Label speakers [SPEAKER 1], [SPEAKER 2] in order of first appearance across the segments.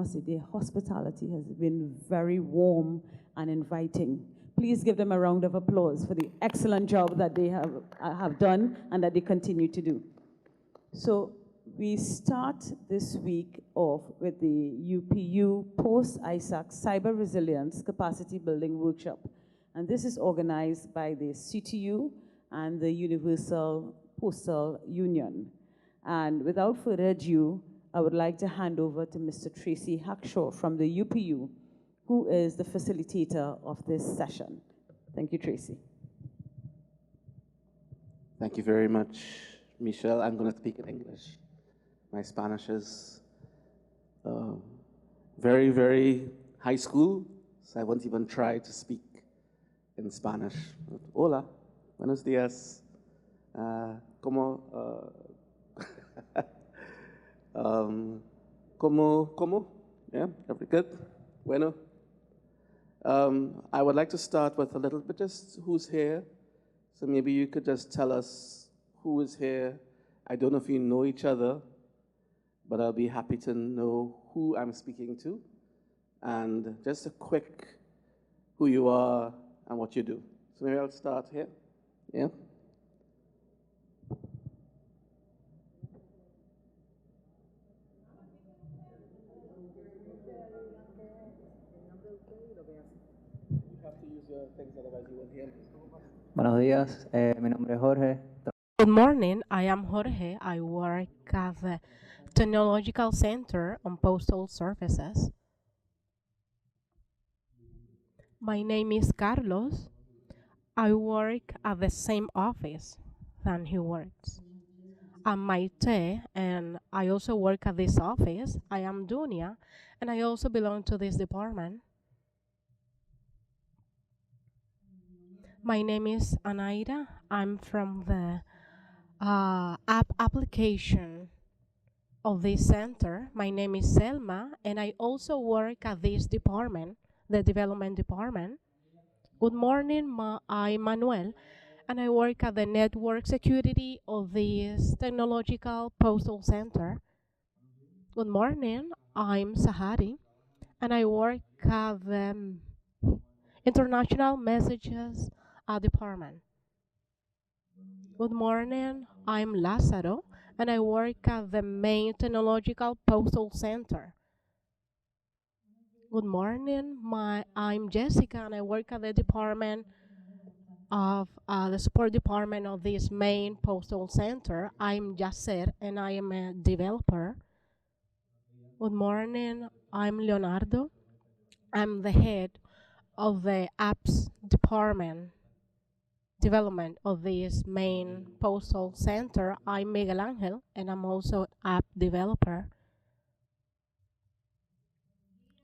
[SPEAKER 1] must say their hospitality has been very warm and inviting. Please give them a round of applause for the excellent job that they have done and that they continue to do. So we start this week off with the UPU Post-ISAC Cyber Resilience Capacity Building Workshop. And this is organized by the CTU and the Universal Postal Union. And without further ado, I would like to hand over to Mr. Tracy Hackshaw from the UPU, who is the facilitator of this session. Thank you, Tracy.
[SPEAKER 2] Thank you very much, Michelle. I'm going to speak in English. My Spanish is very, very high school, so I won't even try to speak in Spanish. Hola, buenos días. ¿Cómo? ¿Cómo? Yeah, every good? Bueno. I would like to start with a little bit just who's here. So maybe you could just tell us who is here. I don't know if you know each other, but I'll be happy to know who I'm speaking to. And just a quick who you are and what you do. So maybe I'll start here. Yeah?
[SPEAKER 3] Buenos días, mi nombre es Jorge.
[SPEAKER 4] Good morning, I am Jorge. I work at the Technological Center on Postal Services. My name is Carlos. I work at the same office than he works. I'm Maite, and I also work at this office. I am Dunia, and I also belong to this department. My name is Anaida. I'm from the application of this center. My name is Selma, and I also work at this department, the development department. Good morning, I'm Manuel, and I work at the network security of this technological postal center. Good morning, I'm Sahari, and I work at the international messages department. Good morning, I'm Lázaro, and I work at the main technological postal center. Good morning, I'm Jessica, and I work at the department of the support department of this main postal center. I'm Yasser, and I am a developer. Good morning, I'm Leonardo. I'm the head of the apps department development of this main postal center. I'm Miguel Angel, and I'm also an app developer.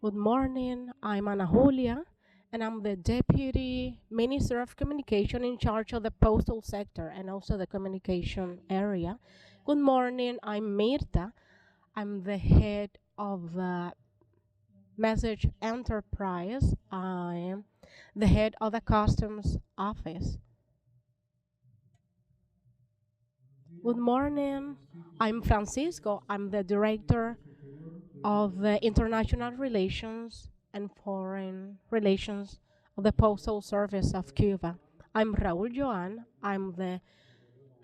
[SPEAKER 4] Good morning, I'm Ana Julia, and I'm the Deputy Minister of Communication in charge of the postal sector and also the communication area. Good morning, I'm Mirta. I'm the head of the Message Enterprise. I am the head of the Customs Office. Good morning, I'm Francisco. I'm the Director of the International Relations and Foreign Relations of the Postal Service of Cuba. I'm Raul Joan. I'm the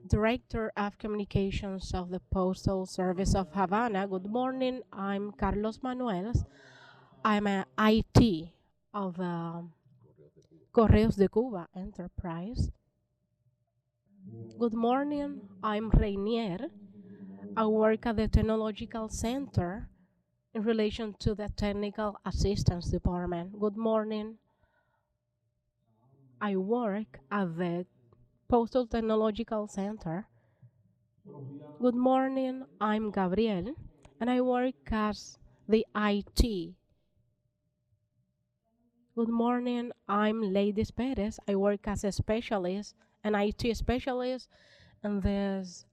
[SPEAKER 4] Director of Communications of the Postal Service of Havana. Good morning, I'm Carlos Manuels. I'm an IT of the Correos de Cuba Enterprise. Good morning, I'm Reinier. I work at the Technological Center in relation to the Technical Assistance Department. Good morning. I work at the Postal Technological Center. Good morning, I'm Gabriel, and I work as the IT. Good morning, I'm Ladies Perez. I work as a specialist, an IT specialist, and there's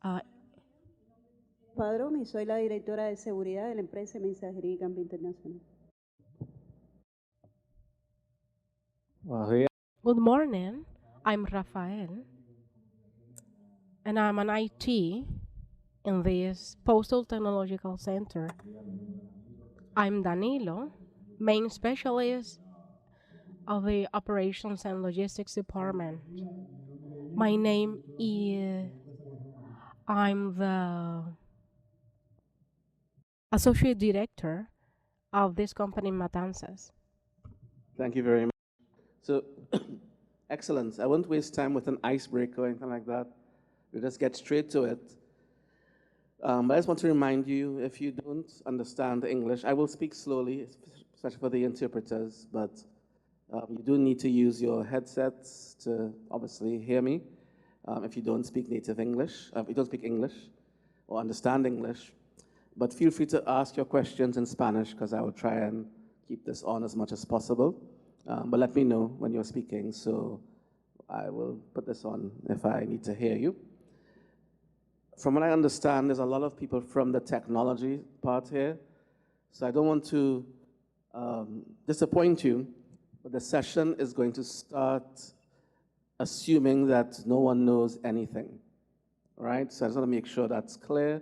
[SPEAKER 5] Padrón y soy la directora de seguridad de la empresa de mensajería y cambio internacional.
[SPEAKER 3] Buenos días.
[SPEAKER 4] Good morning, I'm Rafael, and I'm an IT in this Postal Technological Center. I'm Danilo, main specialist of the Operations and Logistics Department. My name is, I'm the Associate Director of this company in Matanzas.
[SPEAKER 2] Thank you very much. So, excellent. I won't waste time with an icebreaker or anything like that. We'll just get straight to it. But I just want to remind you, if you don't understand English, I will speak slowly, especially for the interpreters, but you do need to use your headsets to obviously hear me. If you don't speak native English, if you don't speak English or understand English. But feel free to ask your questions in Spanish, because I will try and keep this on as much as possible. But let me know when you're speaking, so I will put this on if I need to hear you. From what I understand, there's a lot of people from the technology part here, so I don't want to disappoint you, but the session is going to start assuming that no one knows anything, right? So I just want to make sure that's clear.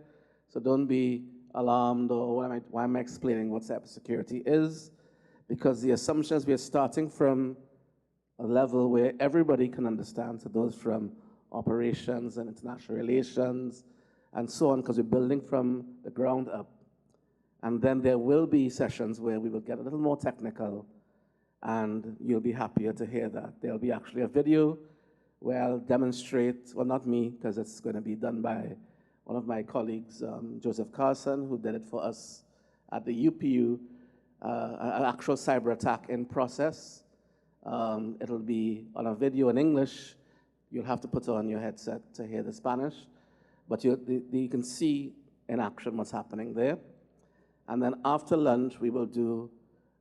[SPEAKER 2] So don't be alarmed or why am I explaining what cybersecurity is, because the assumption is we are starting from a level where everybody can understand, so those from operations and international relations and so on, because we're building from the ground up. And then there will be sessions where we will get a little more technical, and you'll be happier to hear that. There'll be actually a video where I'll demonstrate, well, not me, because it's going to be done by one of my colleagues, Joseph Carson, who did it for us at the UPU, an actual cyber attack in process. It'll be on a video in English. You'll have to put on your headset to hear the Spanish, but you can see in action what's happening there. And then after lunch, we will do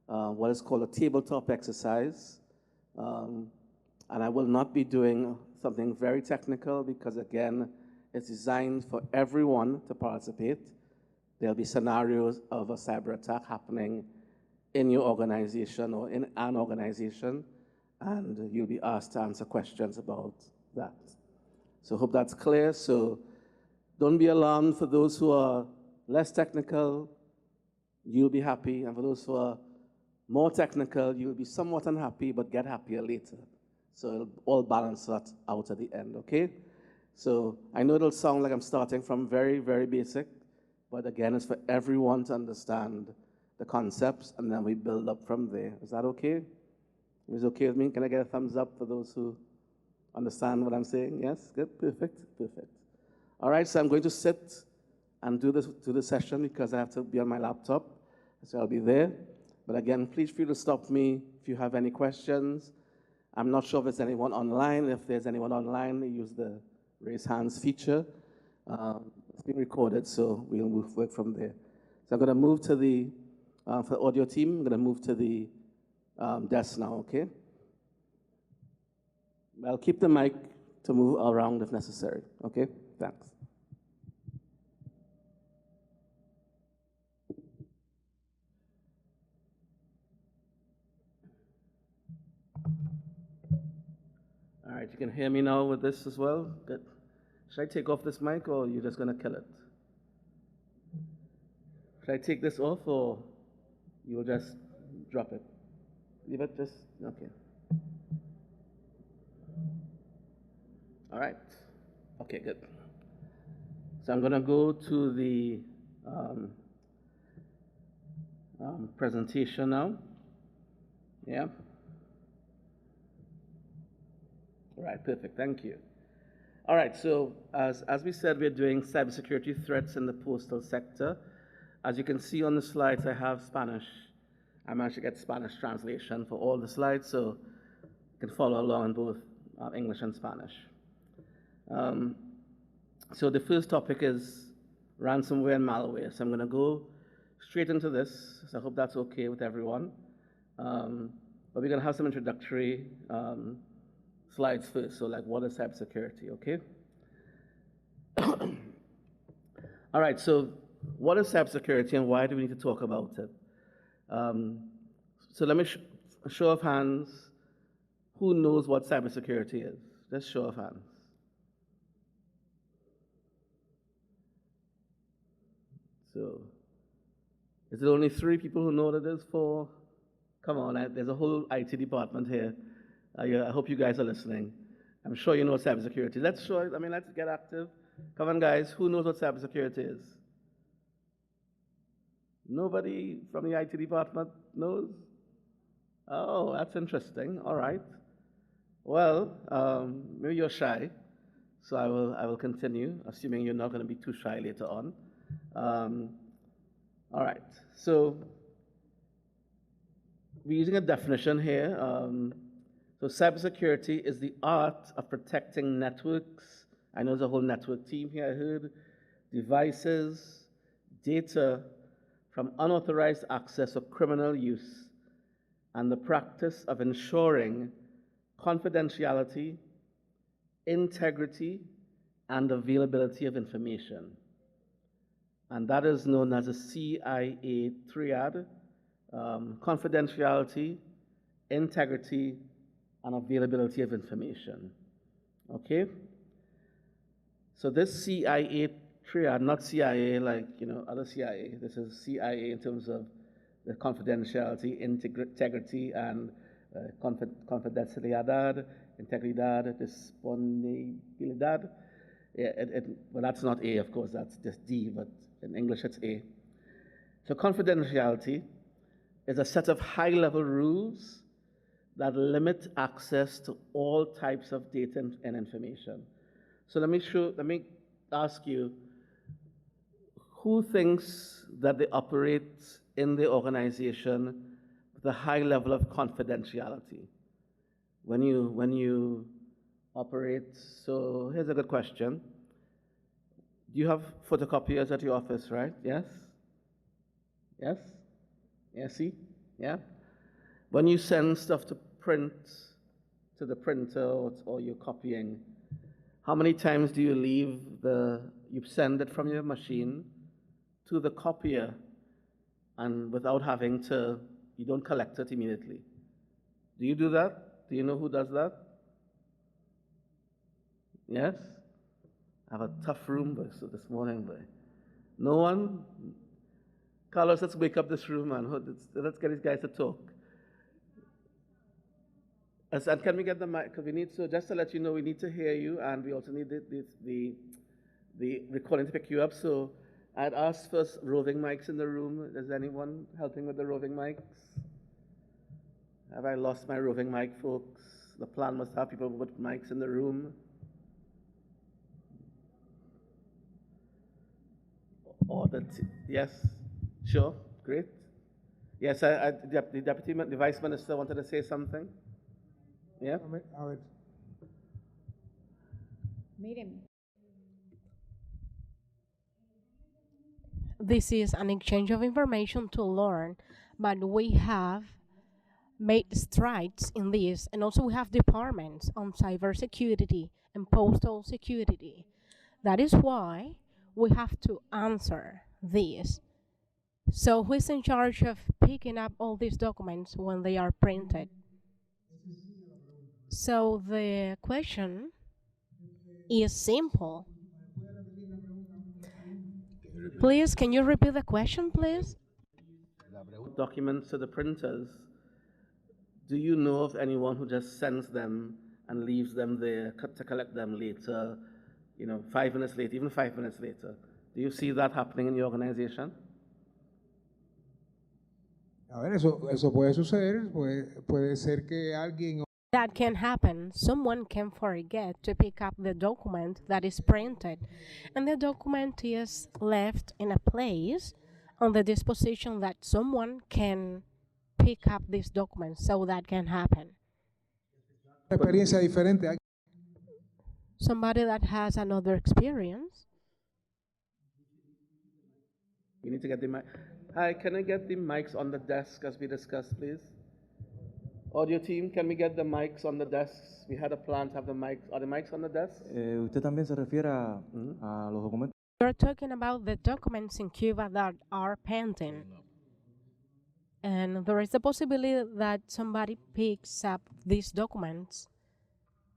[SPEAKER 2] what is called a tabletop exercise. And I will not be doing something very technical because, again, it's designed for everyone to participate. There'll be scenarios of a cyber attack happening in your organization or in an organization, and you'll be asked to answer questions about that. So I hope that's clear. So don't be alarmed. For those who are less technical, you'll be happy. And for those who are more technical, you'll be somewhat unhappy, but get happier later. So it'll all balance that out at the end, okay? So I know it'll sound like I'm starting from very, very basic, but again, it's for everyone to understand the concepts, and then we build up from there. Is that okay? Is it okay with me? Can I get a thumbs up for those who understand what I'm saying? Yes? Good? Perfect? Perfect. All right, so I'm going to sit and do this session because I have to be on my laptop, so I'll be there. But again, please feel free to stop me if you have any questions. I'm not sure if there's anyone online. If there's anyone online, use the raise hands feature. It's being recorded, so we'll work from there. So I'm going to move to the, for the audio team, I'm going to move to the desk now, okay? I'll keep the mic to move around if necessary, okay? Thanks. All right, you can hear me now with this as well? Good. Should I take off this mic, or are you just going to kill it? Should I take this off, or you'll just drop it? Leave it just, okay. All right, okay, good. So I'm going to go to the presentation now. Yeah. All right, perfect, thank you. All right, so as we said, we're doing cybersecurity threats in the postal sector. As you can see on the slides, I have Spanish. I managed to get Spanish translation for all the slides, so you can follow along in both English and Spanish. So the first topic is ransomware and malware. So I'm going to go straight into this, so I hope that's okay with everyone. But we're going to have some introductory slides first, so like what is cybersecurity, okay? All right, so what is cybersecurity and why do we need to talk about it? So let me show of hands, who knows what cybersecurity is? Just show of hands. So Is it only 3 people who know what it is? 4? Come on, there's a whole IT department here. I hope you guys are listening. I'm sure you know what cybersecurity is. Let's get active. Come on, guys. Who knows what cybersecurity is? Nobody from the IT department knows? Oh, that's interesting. All right. Well, maybe you're shy, so I will continue, assuming you're not going to be too shy later on. All right. So we're using a definition here. So cybersecurity is the art of protecting networks. I know there's a whole network team here, I heard. Devices, data from unauthorized access or criminal use, and the practice of ensuring confidentiality, integrity, and availability of information. And that is known as a CIA triad: confidentiality, integrity, and availability of information. Okay? So this CIA triad, not CIA like, other CIA. This is CIA in terms of the confidentiality, integrity, and confidencialidad, integridad, disponibilidad. Well, that's not A, of course, that's just D, but in English it's A. So confidentiality is a set of high-level rules that limit access to all types of data and information. So let me ask you, who thinks that they operate in the organization with a high level of confidentiality? When you operate, so here's a good question. Do you have photocopiers at your office, right? Yes? Yes? Yeah, see? Yeah? When you send stuff to print to the printer or you're copying, how many times do you you send it from your machine to the copier and without having to, you don't collect it immediately? Do you do that? Do you know who does that? Yes? I have a tough room this morning, boy. No one? Carlos, let's wake up this room, man. Let's get these guys to talk. And can we get the mic? Because we need to, just to let you know, we need to hear you, and we also need the recording to pick you up. So I'd ask first roving mics in the room. Is anyone helping with the roving mics? Have I lost my roving mic, folks? The plan must have people with mics in the room. Yes, sure, great. Yes, the Deputy, the Vice Minister wanted to say something. Yeah?
[SPEAKER 4] This is an exchange of information to learn, but we have made strides in this, and also we have departments on cybersecurity and postal security. That is why we have to answer this. So who is in charge of picking up all these documents when they are printed? So the question is simple. Please, can you repeat the question, please?
[SPEAKER 2] Documents to the printers. Do you know of anyone who just sends them and leaves them there to collect them later, 5 minutes later, even 5 minutes later? Do you see that happening in your organization?
[SPEAKER 6] A ver, eso puede suceder, puede ser que alguien...
[SPEAKER 4] That can happen. Someone can forget to pick up the document that is printed, and the document is left in a place on the disposition that someone can pick up this document, so that can happen.
[SPEAKER 6] Experiencia diferente.
[SPEAKER 4] Somebody that has another experience.
[SPEAKER 2] You need to get the mic. Hi, can I get the mics on the desk as we discussed, please? Audio team, can we get the mics on the desks? We had a plan to have the mics. Are the mics on the desk?
[SPEAKER 3] ¿Usted también se refiere a los documentos?
[SPEAKER 4] You're talking about the documents in Cuba that are pending. And there is a possibility that somebody picks up these documents.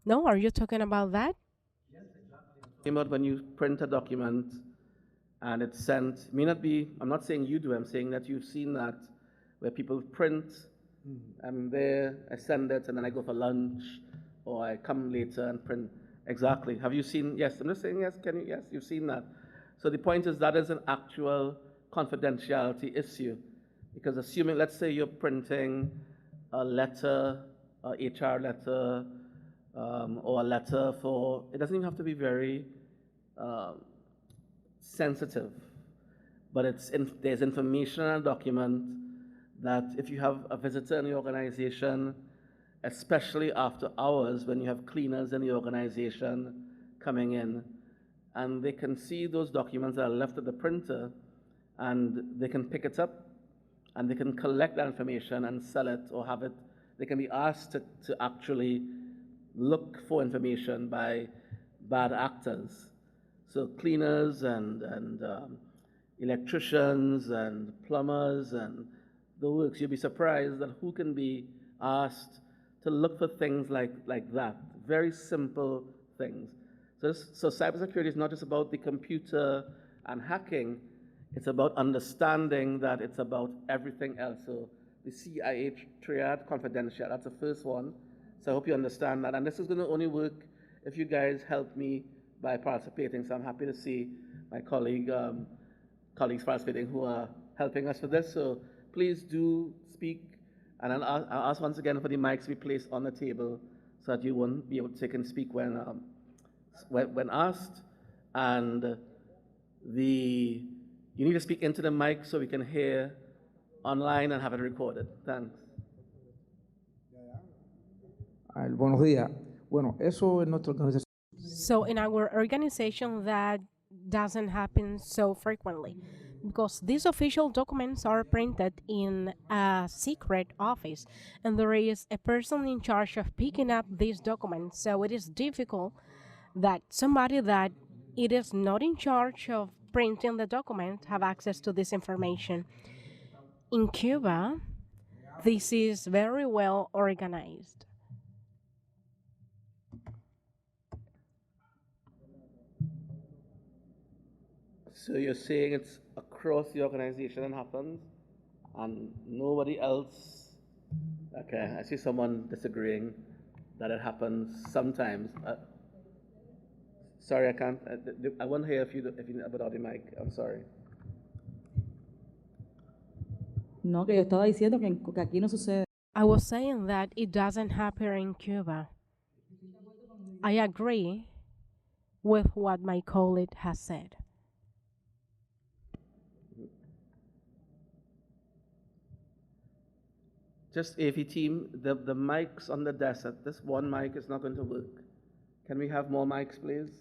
[SPEAKER 4] No, are you talking about that?
[SPEAKER 2] About when you print a document and it's sent, may not be, I'm not saying you do, I'm saying that you've seen that, where people print, I'm there, I send it, and then I go for lunch, or I come later and print. Exactly. Have you seen, yes, I'm just saying yes, can you, yes, you've seen that. So the point is that is an actual confidentiality issue, because assuming, let's say you're printing a letter, a HR letter, or a letter for, it doesn't even have to be very sensitive, but there's information in a document that if you have a visitor in the organization, especially after hours when you have cleaners in the organization coming in, and they can see those documents that are left at the printer, and they can pick it up, and they can collect that information and sell it or have it. They can be asked to actually look for information by bad actors. So cleaners and electricians and plumbers and the works, you'll be surprised at who can be asked to look for things like that, very simple things. So cybersecurity is not just about the computer and hacking, it's about understanding that it's about everything else. So the CIA triad, confidential, that's the first one. So I hope you understand that. And this is going to only work if you guys help me by participating. So I'm happy to see my colleagues participating who are helping us with this. So please do speak. And I'll ask once again for the mics to be placed on the table so that you won't be able to take and speak when asked. And you need to speak into the mic so we can hear online and have it recorded. Thanks.
[SPEAKER 6] Buenos días. Bueno, eso en nuestra organización.
[SPEAKER 4] So in our organization, that doesn't happen so frequently because these official documents are printed in a secret office and there is a person in charge of picking up these documents. So it is difficult that somebody that it is not in charge of printing the document have access to this information. In Cuba, this is very well organized.
[SPEAKER 2] So you're saying it's across the organization and happens, and nobody else, okay, I see someone disagreeing that it happens sometimes. Sorry, I can't, I won't hear if you about the mic, I'm sorry.
[SPEAKER 1] No, que yo estaba diciendo que aquí no sucede.
[SPEAKER 4] I was saying that it doesn't happen in Cuba. I agree with what my colleague has said.
[SPEAKER 2] Just AV team, the mics on the desk, this one mic is not going to work. Can we have more mics, please?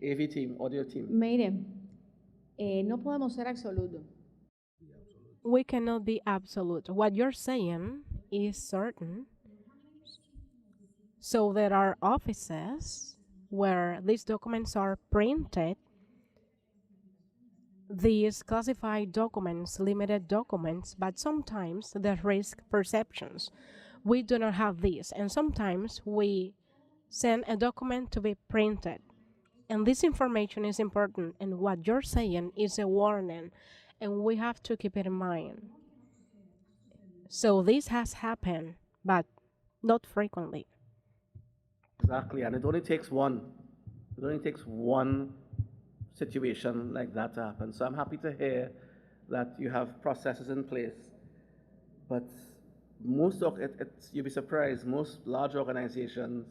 [SPEAKER 2] AV team, audio team.
[SPEAKER 7] Mire, no podemos ser absolutos.
[SPEAKER 4] We cannot be absolute. What you're saying is certain. So there are offices where these documents are printed, these classified documents, limited documents, but sometimes the risk perceptions. We do not have this, and sometimes we send a document to be printed. And this information is important, and what you're saying is a warning, and we have to keep it in mind. So this has happened, but not frequently.
[SPEAKER 2] Exactly, and it only takes one. It only takes one situation like that to happen. So I'm happy to hear that you have processes in place. But you'll be surprised, most large organizations,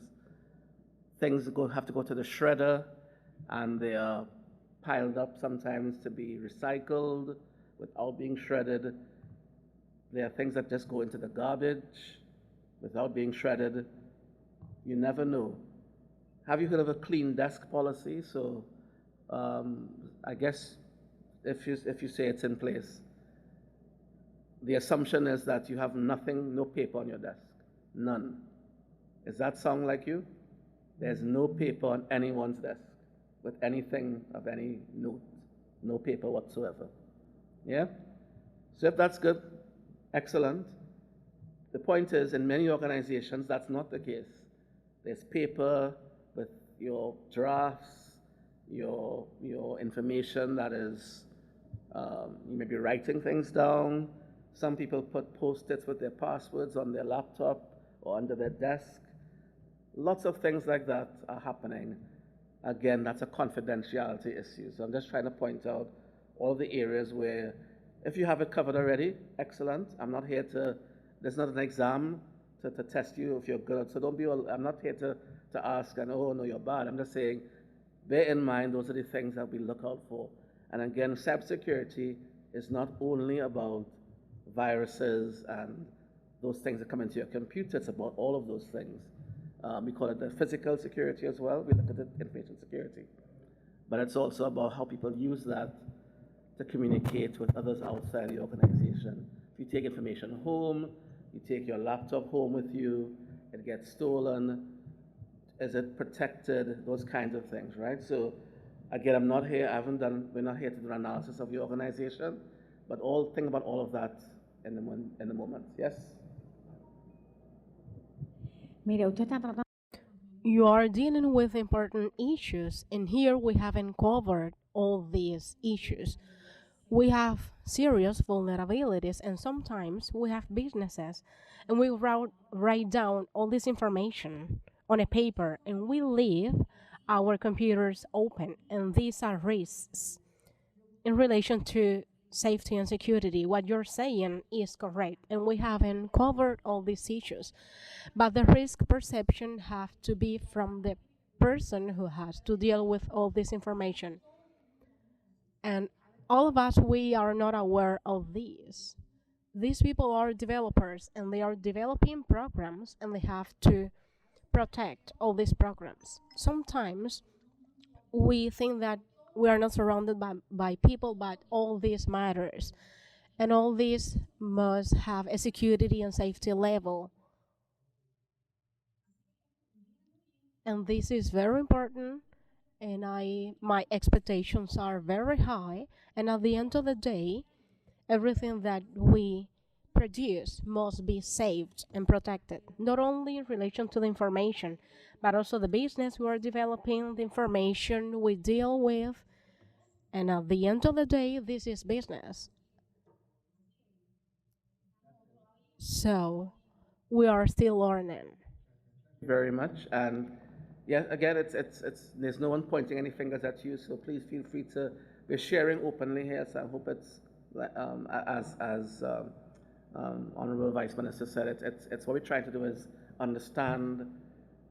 [SPEAKER 2] things have to go to the shredder, and they are piled up sometimes to be recycled without being shredded. There are things that just go into the garbage without being shredded. You never know. Have you heard of a clean desk policy? So I guess if you say it's in place, the assumption is that you have nothing, no paper on your desk, none. Does that sound like you? There's no paper on anyone's desk with anything of any note, no paper whatsoever. Yeah? So if that's good, excellent. The point is, in many organizations, that's not the case. There's paper with your drafts, your information that is, you may be writing things down. Some people put Post-its with their passwords on their laptop or under their desk. Lots of things like that are happening. Again, that's a confidentiality issue. So I'm just trying to point out all the areas where, if you have it covered already, excellent. I'm not here to, there's not an exam to test you if you're good. So don't be, I'm not here to ask and, oh, no, you're bad. I'm just saying, bear in mind, those are the things that we look out for. And again, cybersecurity is not only about viruses and those things that come into your computer, it's about all of those things. We call it the physical security as well. We look at it information security. But it's also about how people use that to communicate with others outside the organization. If you take information home, you take your laptop home with you, it gets stolen, is it protected, those kinds of things, right? So again, we're not here to do an analysis of your organization, but think about all of that in the moment, yes?
[SPEAKER 7] Mire, usted está tratando.
[SPEAKER 4] You are dealing with important issues, and here we haven't covered all these issues. We have serious vulnerabilities, and sometimes we have businesses, and we write down all this information on a paper, and we leave our computers open, and these are risks in relation to safety and security. What you're saying is correct, and we haven't covered all these issues. But the risk perception have to be from the person who has to deal with all this information. And all of us, we are not aware of this. These people are developers, and they are developing programs, and they have to protect all these programs. Sometimes we think that we are not surrounded by people, but all this matters. And all this must have a security and safety level. And this is very important, and my expectations are very high. And at the end of the day, everything that we produce must be saved and protected, not only in relation to the information, but also the business we are developing, the information we deal with. And at the end of the day, this is business. So we are still learning.
[SPEAKER 2] Very much. And yeah, again, it's there's no one pointing any fingers at you, so please feel free to, we're sharing openly here, so I hope it's, as Honorable Vice Minister said, it's what we're trying to do is understand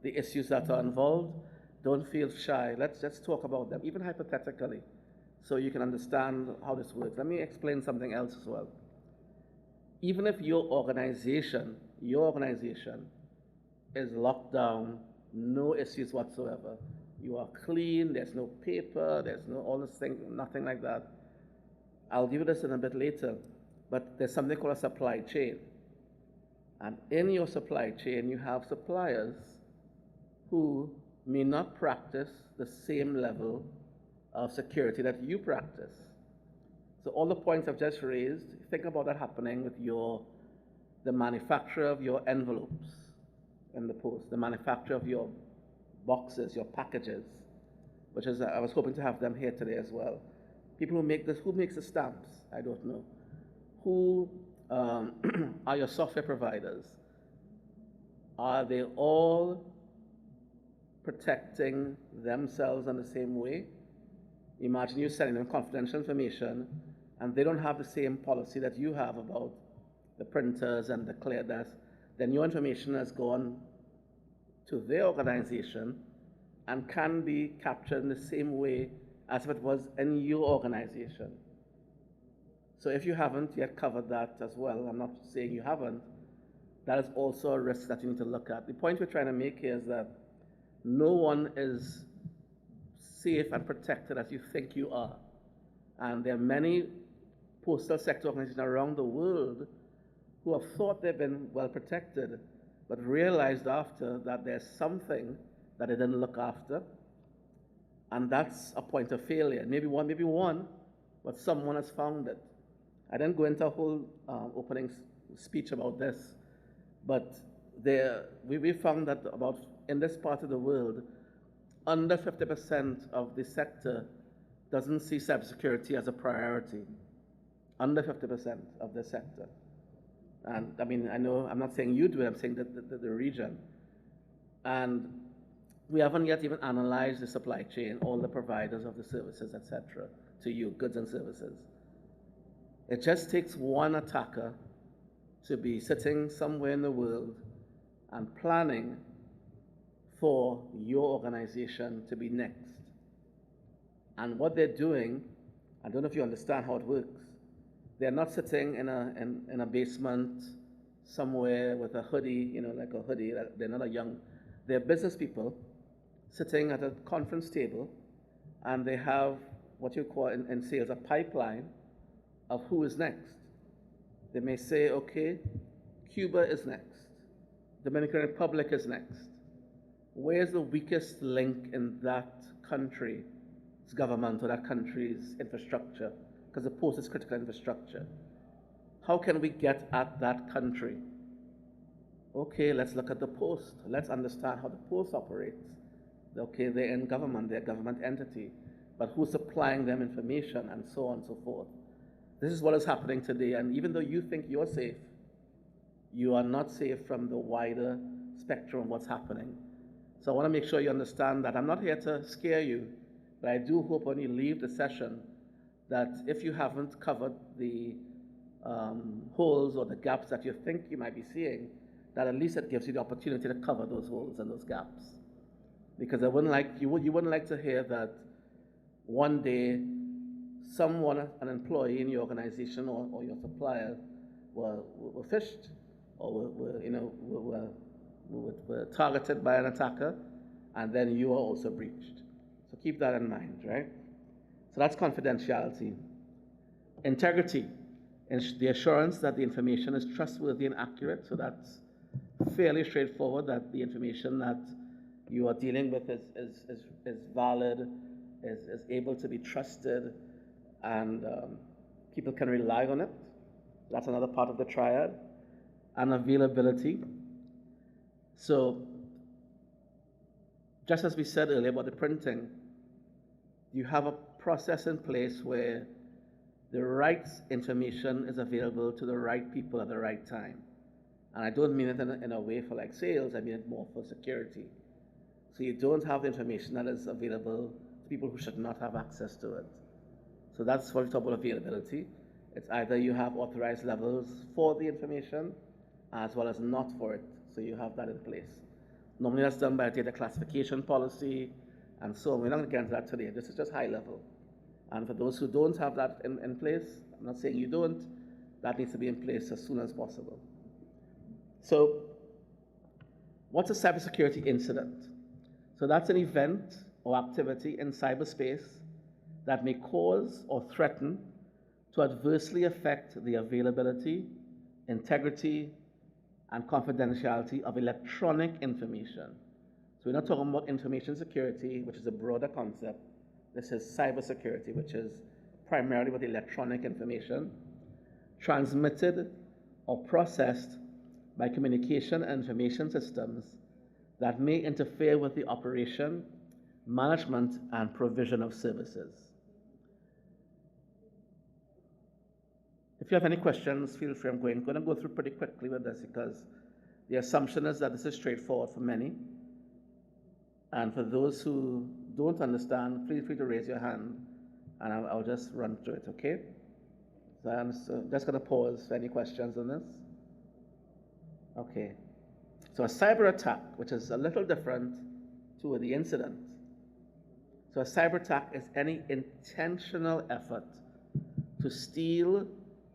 [SPEAKER 2] the issues that are involved. Don't feel shy. Let's talk about them, even hypothetically, so you can understand how this works. Let me explain something else as well. Even if your organization is locked down, no issues whatsoever, you are clean, there's no paper, there's no all this thing, nothing like that. I'll give you this in a bit later, but there's something called a supply chain. And in your supply chain, you have suppliers who may not practice the same level of security that you practice. So all the points I've just raised, think about that happening with the manufacturer of your envelopes in the post, the manufacturer of your boxes, your packages, which is, I was hoping to have them here today as well. People who make this, who makes the stamps? I don't know. Who are your software providers? Are they all protecting themselves in the same way? Imagine you sending them confidential information, and they don't have the same policy that you have about the printers and the clear desk. Then your information has gone to their organization and can be captured in the same way as if it was in your organization. So if you haven't yet covered that as well, I'm not saying you haven't, that is also a risk that you need to look at. The point we're trying to make here is that no one is safe and protected as you think you are. And there are many postal sector organizations around the world who have thought they've been well protected, but realized after that there's something that they didn't look after, and that's a point of failure. Maybe one, but someone has found it. I didn't go into a whole opening speech about this, but we found that in this part of the world, under 50% of the sector doesn't see cybersecurity as a priority. Under 50% of the sector. And I mean, I know, I'm not saying you do it, I'm saying the region. And we haven't yet even analyzed the supply chain, all the providers of the services, etc., to you, goods and services. It just takes one attacker to be sitting somewhere in the world and planning for your organization to be next. And what they're doing, I don't know if you understand how it works. They're not sitting in a basement somewhere with a hoodie, you know, like a hoodie. They're not they're business people sitting at a conference table, and they have what you call in sales a pipeline of who is next. They may say, okay, Cuba is next. Dominican Republic is next. Where's the weakest link in that country's government or that country's infrastructure? Because the post is critical infrastructure. How can we get at that country? Okay, let's look at the post. Let's understand how the post operates. Okay, they're in government, they're a government entity, but who's supplying them information and so on and so forth. This is what is happening today, and even though you think you're safe, you are not safe from the wider spectrum of what's happening. So I want to make sure you understand that I'm not here to scare you, but I do hope when you leave the session that if you haven't covered the holes or the gaps that you think you might be seeing, that at least it gives you the opportunity to cover those holes and those gaps. Because you wouldn't like to hear that one day someone, an employee in your organization or your supplier, were phished or were targeted by an attacker, and then you are also breached. So keep that in mind, right? So that's confidentiality. Integrity, the assurance that the information is trustworthy and accurate. So that's fairly straightforward, that the information that you are dealing with is valid, is able to be trusted, and people can rely on it. That's another part of the triad. And availability. So just as we said earlier about the printing, you have a process in place where the right information is available to the right people at the right time. And I don't mean it in a way for like sales, I mean it more for security. So you don't have the information that is available to people who should not have access to it. So that's what we talk about availability. It's either you have authorized levels for the information as well as not for it. So you have that in place. Normally that's done by a data classification policy and so on. We're not going to get into that today. This is just high level. And for those who don't have that in place, I'm not saying you don't, that needs to be in place as soon as possible. So what's a cybersecurity incident? So that's an event or activity in cyberspace that may cause or threaten to adversely affect the availability, integrity, and confidentiality of electronic information. So we're not talking about information security, which is a broader concept. This is cybersecurity, which is primarily with electronic information transmitted or processed by communication and information systems that may interfere with the operation, management, and provision of services. If you have any questions, feel free. I'm going to go through pretty quickly with this because the assumption is that this is straightforward for many. And for those who don't understand, feel free to raise your hand and I'll just run through it, okay? So I'm just going to pause for any questions on this. Okay. So a cyber attack, which is a little different to the incident. So a cyber attack is any intentional effort to steal,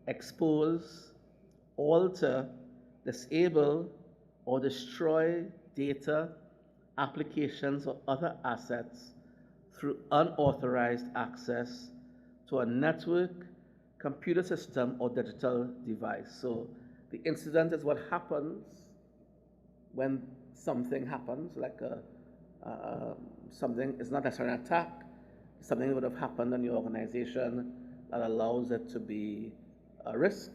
[SPEAKER 2] expose, alter, disable, or destroy data, applications, or other assets through unauthorized access to a network, computer system, or digital device. So the incident is what happens when something happens, like something is not necessarily an attack, something that would have happened in your organization that allows it to be a risk.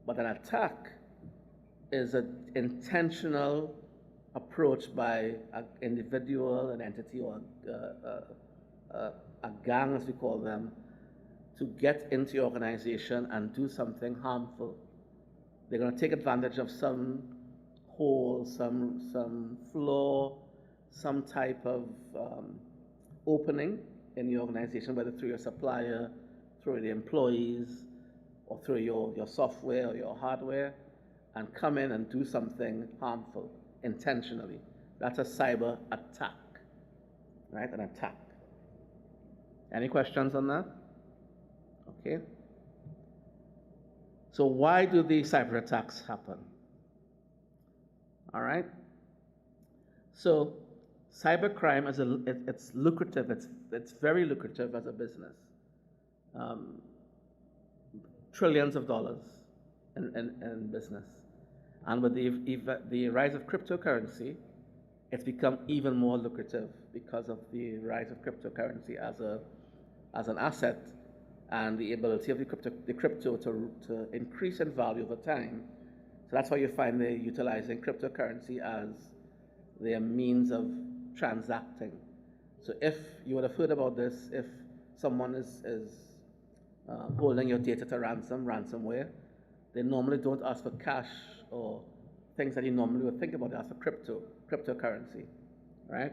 [SPEAKER 2] But an attack is an intentional approached by an individual, an entity, or a gang, as we call them, to get into your organization and do something harmful. They're going to take advantage of some hole, some flaw, some type of opening in your organization, whether through your supplier, through the employees, or through your software or your hardware, and come in and do something harmful intentionally. That's a cyber attack, right? An attack. Any questions on that? Okay. So why do these cyber attacks happen? All right. So cybercrime it's lucrative. It's very lucrative as a business. Trillions of dollars in business, and with the rise of cryptocurrency, it's become even more lucrative because of the rise of cryptocurrency as an asset, and the ability of the crypto to increase in value over time. So that's why you find they're utilizing cryptocurrency as their means of transacting. So if you would have heard about this, if someone is holding your data to ransomware, they normally don't ask for cash or things that you normally would think about. They ask for cryptocurrency, right?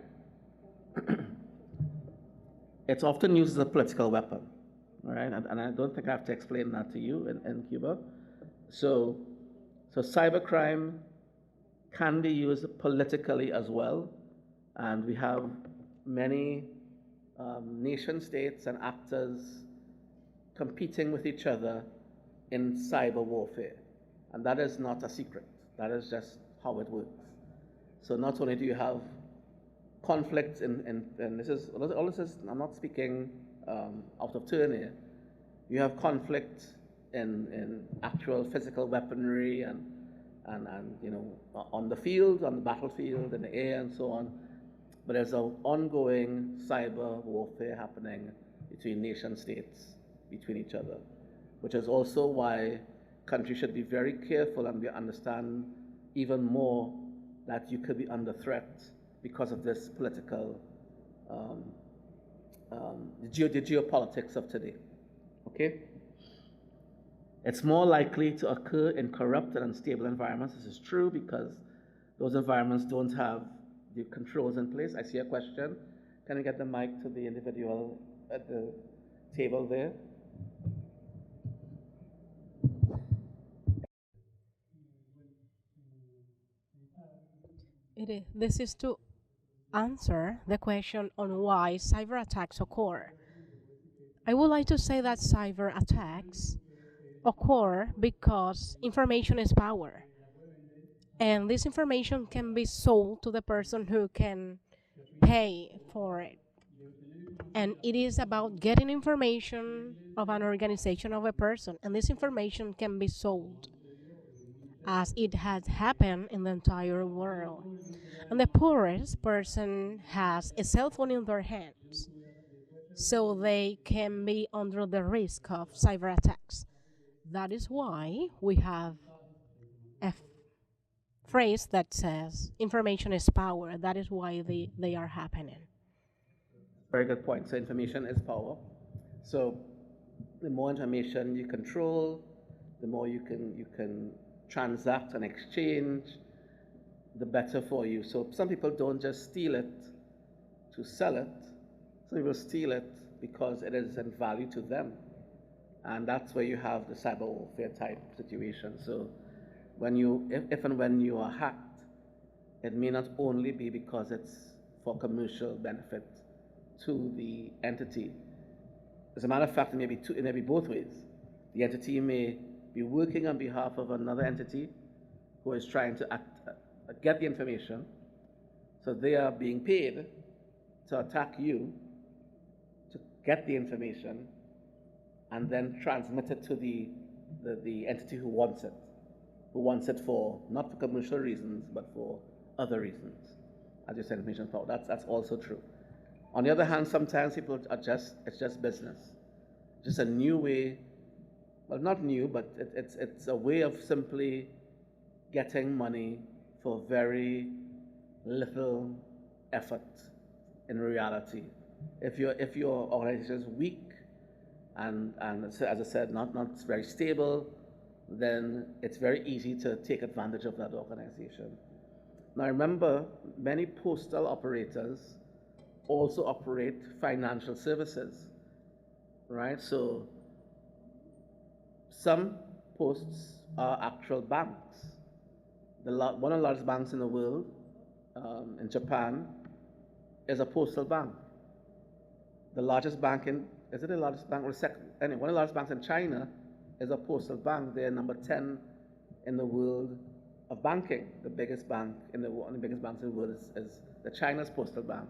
[SPEAKER 2] It's often used as a political weapon, right? And I don't think I have to explain that to you in Cuba. So cybercrime can be used politically as well, and we have many nation states and actors competing with each other in cyber warfare. And that is not a secret. That is just how it works. So not only do you have conflict and this is, all this is, I'm not speaking out of turn here. You have conflict in actual physical weaponry and you know, on the field, on the battlefield, in the air and so on. But there's an ongoing cyber warfare happening between nation states, between each other, which is also why countries should be very careful and understand even more that you could be under threat because of this political, the geopolitics of today, okay? It's more likely to occur in corrupt and unstable environments. This is true because those environments don't have the controls in place. I see a question. Can I get the mic to the individual at the table there?
[SPEAKER 4] This is to answer the question on why cyber attacks occur. I would like to say that cyber attacks occur because information is power. And this information can be sold to the person who can pay for it. And it is about getting information of an organization, of a person, and this information can be sold, as it has happened in the entire world. And the poorest person has a cell phone in their hands, so they can be under the risk of cyber attacks. That is why we have a phrase that says information is power. That is why they are happening.
[SPEAKER 2] Very good point. So information is power. So the more information you control, the more you can transact and exchange, the better for you. So some people don't just steal it to sell it. Some people steal it because it is in value to them. And that's where you have the cyber warfare type situation. So if and when you are hacked, it may not only be because it's for commercial benefit to the entity. As a matter of fact, it may be both ways. The entity may be working on behalf of another entity who is trying to get the information, so they are being paid to attack you to get the information and then transmit it to the entity who wants it for, not for commercial reasons, but for other reasons. As you said, information power, that's also true. On the other hand, sometimes people it's just business. Just a new way, well, not new, but it's a way of simply getting money for very little effort in reality. If your organization is weak and as I said, not very stable, then it's very easy to take advantage of that organization. Now remember, many postal operators also operate financial services, right? So some posts are actual banks. One of the largest banks in the world, in Japan, is a postal bank. The largest bank is it the largest bank or second? Anyway, one of the largest banks in China is a postal bank. They're number 10 in the world of banking. The biggest bank in the world, one of the biggest banks in the world is the China's postal bank.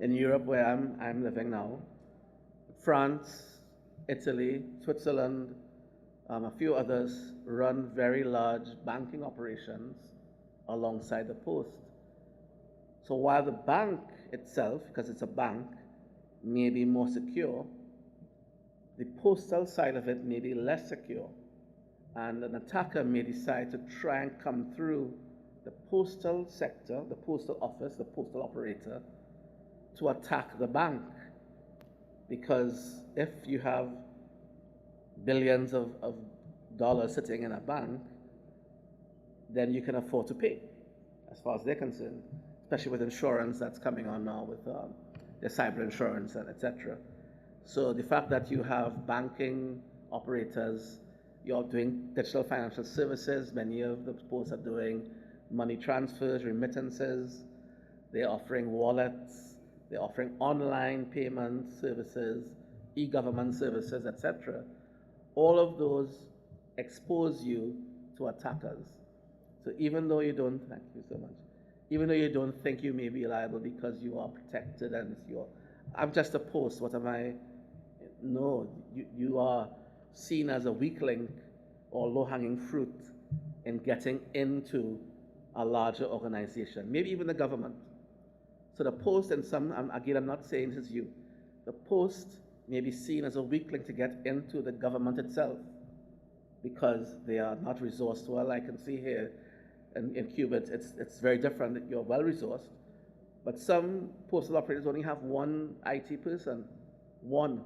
[SPEAKER 2] In Europe, where I'm living now, France, Italy, Switzerland, a few others run very large banking operations alongside the post. So while the bank itself, because it's a bank, may be more secure, the postal side of it may be less secure. And an attacker may decide to try and come through the postal sector, the postal office, the postal operator, to attack the bank. Because if you have billions of dollars sitting in a bank, then you can afford to pay, as far as they're concerned, especially with insurance that's coming on now with the cyber insurance and etc. So the fact that you have banking operators, you're doing digital financial services, many of the posts are doing money transfers, remittances, they're offering wallets, they're offering online payment services, e-government services, etc. All of those expose you to attackers. So even though you don't, thank you so much, even though you don't think you may be liable because you are protected and I'm just a post, what am I? No, you are seen as a weak link or low-hanging fruit in getting into a larger organization, maybe even the government. So the post, and again, I'm not saying this is you, the post may be seen as a weak link to get into the government itself because they are not resourced well. I can see here in Cuba, it's very different. You're well resourced, but some postal operators only have one IT person, one.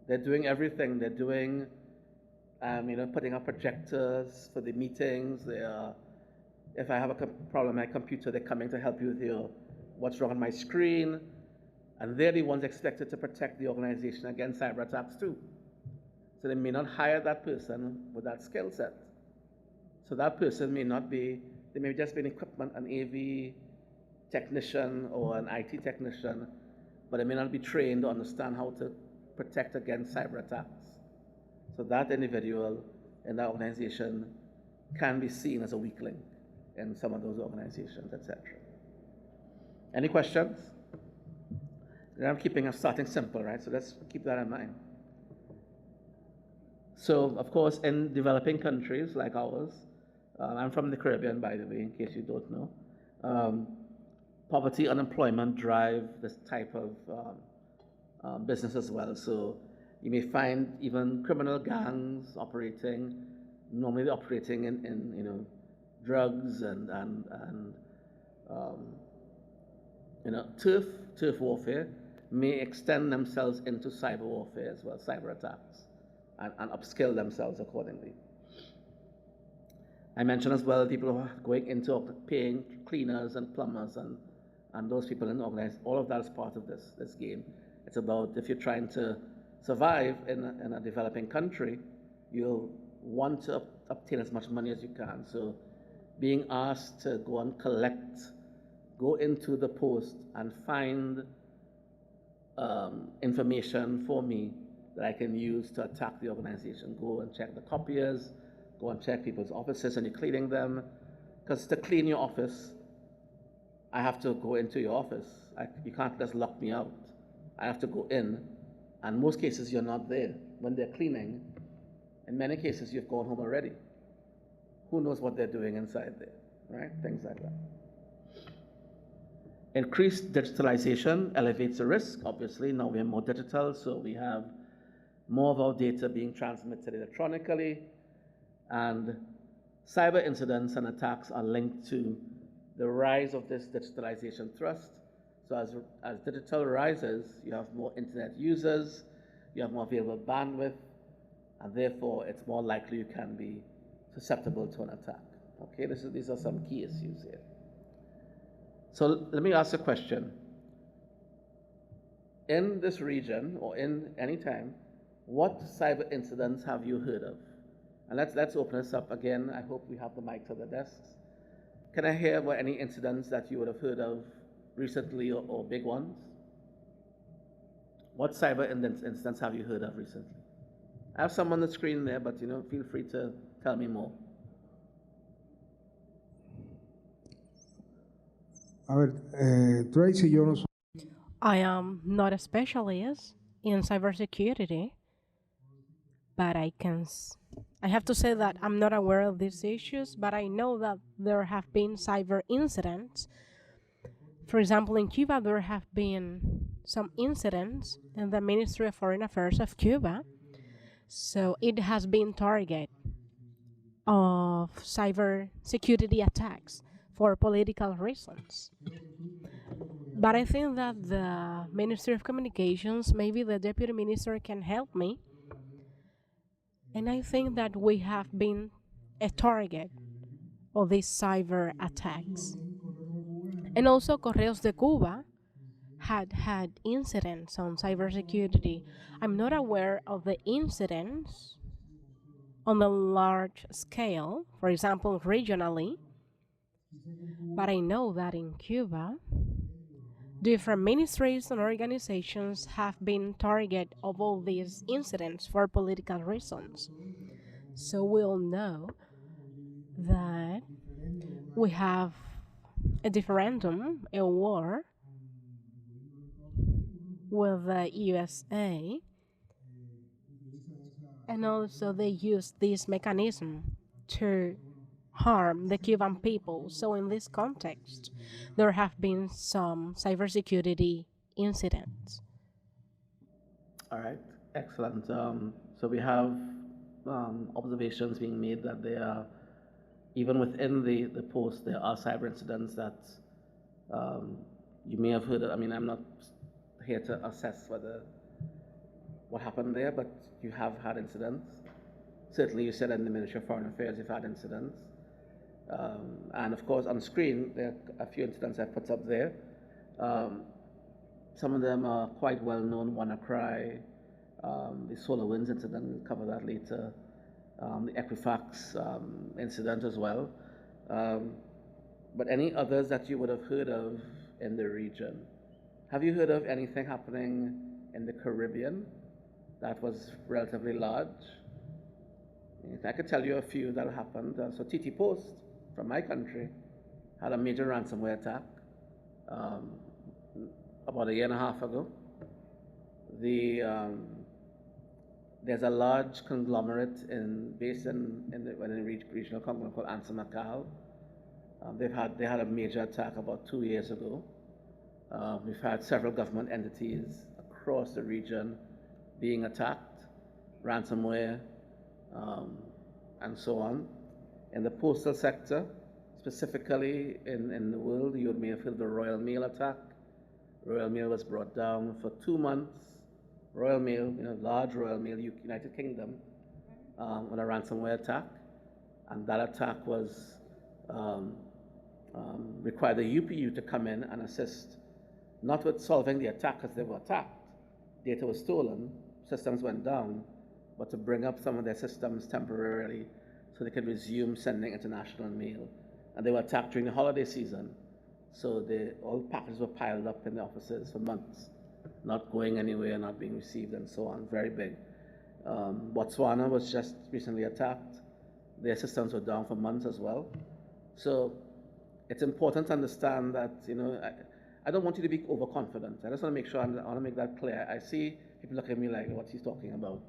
[SPEAKER 2] They're doing everything. They're doing, putting up projectors for the meetings. If I have a problem on my computer, they're coming to help you with what's wrong on my screen. And they're the ones expected to protect the organization against cyber attacks too. So they may not hire that person with that skill set. So that person may not be, they may just be an equipment, an AV technician or an IT technician, but they may not be trained to understand how to protect against cyber attacks. So that individual in that organization can be seen as a weak link in some of those organizations, etc. Any questions? I'm starting simple, right? So let's keep that in mind. So, of course, in developing countries like ours, I'm from the Caribbean, by the way, in case you don't know, poverty, unemployment drive this type of business as well. So you may find even criminal gangs normally operating in drugs and turf warfare may extend themselves into cyber warfare as well, cyber attacks, and upskill themselves accordingly. I mentioned as well people who are going into paying cleaners and plumbers and those people in organized. All of that is part of this game. It's about if you're trying to survive in a developing country, you'll want to obtain as much money as you can. So being asked to go and go into the post and find information for me that I can use to attack the organization. Go and check the copiers, go and check people's offices and you're cleaning them. Because to clean your office, I have to go into your office. You can't just lock me out. I have to go in, and most cases you're not there. When they're cleaning, in many cases you've gone home already. Who knows what they're doing inside there, right? Things like that. Increased digitalization elevates the risk, obviously. Now we're more digital, so we have more of our data being transmitted electronically, and cyber incidents and attacks are linked to the rise of this digitalization thrust. So as digital rises, you have more internet users, you have more available bandwidth, and therefore it's more likely you can be susceptible to an attack. Okay, these are some key issues here. So let me ask a question. In this region, or in any time, what cyber incidents have you heard of? And let's open this up again. I hope we have the mics at the desks. Can I hear about any incidents that you would have heard of recently or big ones? What cyber incidents have you heard of recently? I have some on the screen there, but feel free to tell me more.
[SPEAKER 6] A ver, Tracy, yo no soy.
[SPEAKER 4] I am not a specialist in cybersecurity, but I have to say that I'm not aware of these issues, but I know that there have been cyber incidents. For example, in Cuba, there have been some incidents in the Ministry of Foreign Affairs of Cuba. So it has been target of cyber security attacks for political reasons. But I think that the Ministry of Communications, maybe the Deputy Minister can help me. And I think that we have been a target of these cyber attacks. And also Correos de Cuba had incidents on cybersecurity. I'm not aware of the incidents on a large scale, for example, regionally, but I know that in Cuba, different ministries and organizations have been target of all these incidents for political reasons. So we'll know that we have a referendum, a war with the USA, and also they use this mechanism to harm the Cuban people. So in this context, there have been some cybersecurity incidents.
[SPEAKER 2] All right, excellent. So we have observations being made that there are, even within the post, there are cyber incidents that you may have heard of. I mean, I'm not here to assess what happened there, but you have had incidents. Certainly, you said in the Ministry of Foreign Affairs you've had incidents. And of course, on the screen, there are a few incidents I've put up there. Some of them are quite well known. WannaCry, the SolarWinds incident, we'll cover that later. The Equifax incident as well. But any others that you would have heard of in the region? Have you heard of anything happening in the Caribbean that was relatively large? I could tell you a few that happened. So TT Post, from my country, had a major ransomware attack about a year and a half ago. There's a large conglomerate based in the regional conglomerate called Ansa Macal. They had a major attack about 2 years ago. We've had several government entities across the region being attacked, ransomware, and so on. In the postal sector, specifically in the world, you may have heard the Royal Mail attack. Royal Mail was brought down for 2 months. Royal Mail, large Royal Mail, United Kingdom, on a ransomware attack. And that attack was required the UPU to come in and assist, not with solving the attack because they were attacked. Data was stolen, systems went down, but to bring up some of their systems temporarily so they could resume sending international mail. And they were attacked during the holiday season. So all packages were piled up in the offices for months, not going anywhere, not being received, and so on. Very big. Botswana was just recently attacked. Their systems were down for months as well. So it's important to understand that, I don't want you to be overconfident. I just want to make sure, I want to make that clear. I see people look at me like, what's he talking about?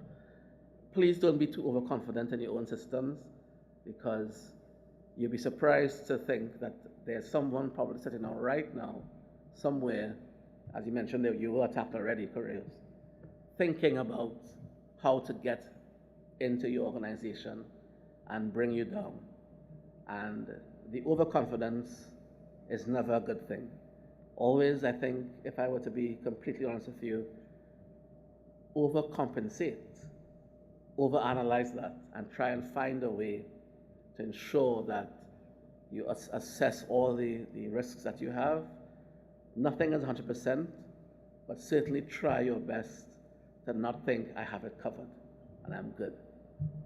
[SPEAKER 2] Please don't be too overconfident in your own systems, because you'll be surprised to think that there's someone probably sitting out right now, somewhere, as you mentioned, you were attacked already, Correos, thinking about how to get into your organization and bring you down. And the overconfidence is never a good thing. Always, I think, if I were to be completely honest with you, overcompensate, overanalyze that, and try and find a way to ensure that you assess all the risks that you have. Nothing is 100%, but certainly try your best to not think I have it covered and I'm good,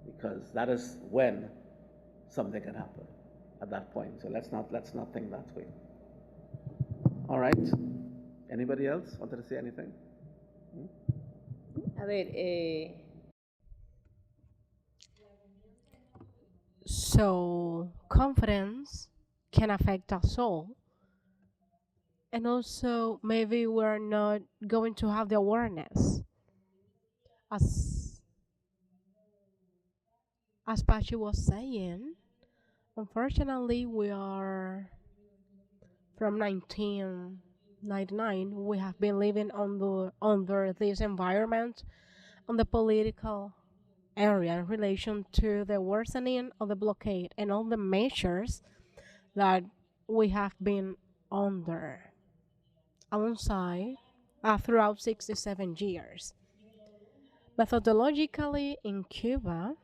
[SPEAKER 2] because that is when something can happen at that point. So let's not think that way. All right. Anybody else wanted to say anything?
[SPEAKER 8] A ver,
[SPEAKER 4] So confidence can affect us all. And also maybe we're not going to have the awareness. As Pachi was saying, unfortunately we are from 1999, we have been living under this environment on the political area in relation to the worsening of the blockade and all the measures that we have been under alongside throughout 67 years. Methodologically, in Cuba,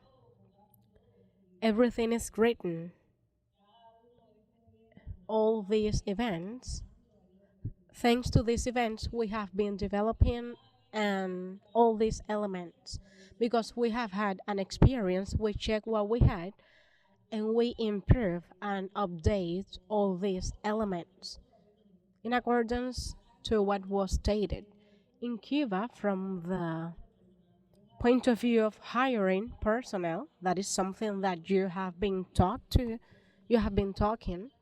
[SPEAKER 4] everything is written. All these events, thanks to these events, we have been developing and all these elements because we have had an experience. We check what we had and we improve and update all these elements in accordance to what was stated. In Cuba, from the point of view of hiring personnel, that is something that you have been talking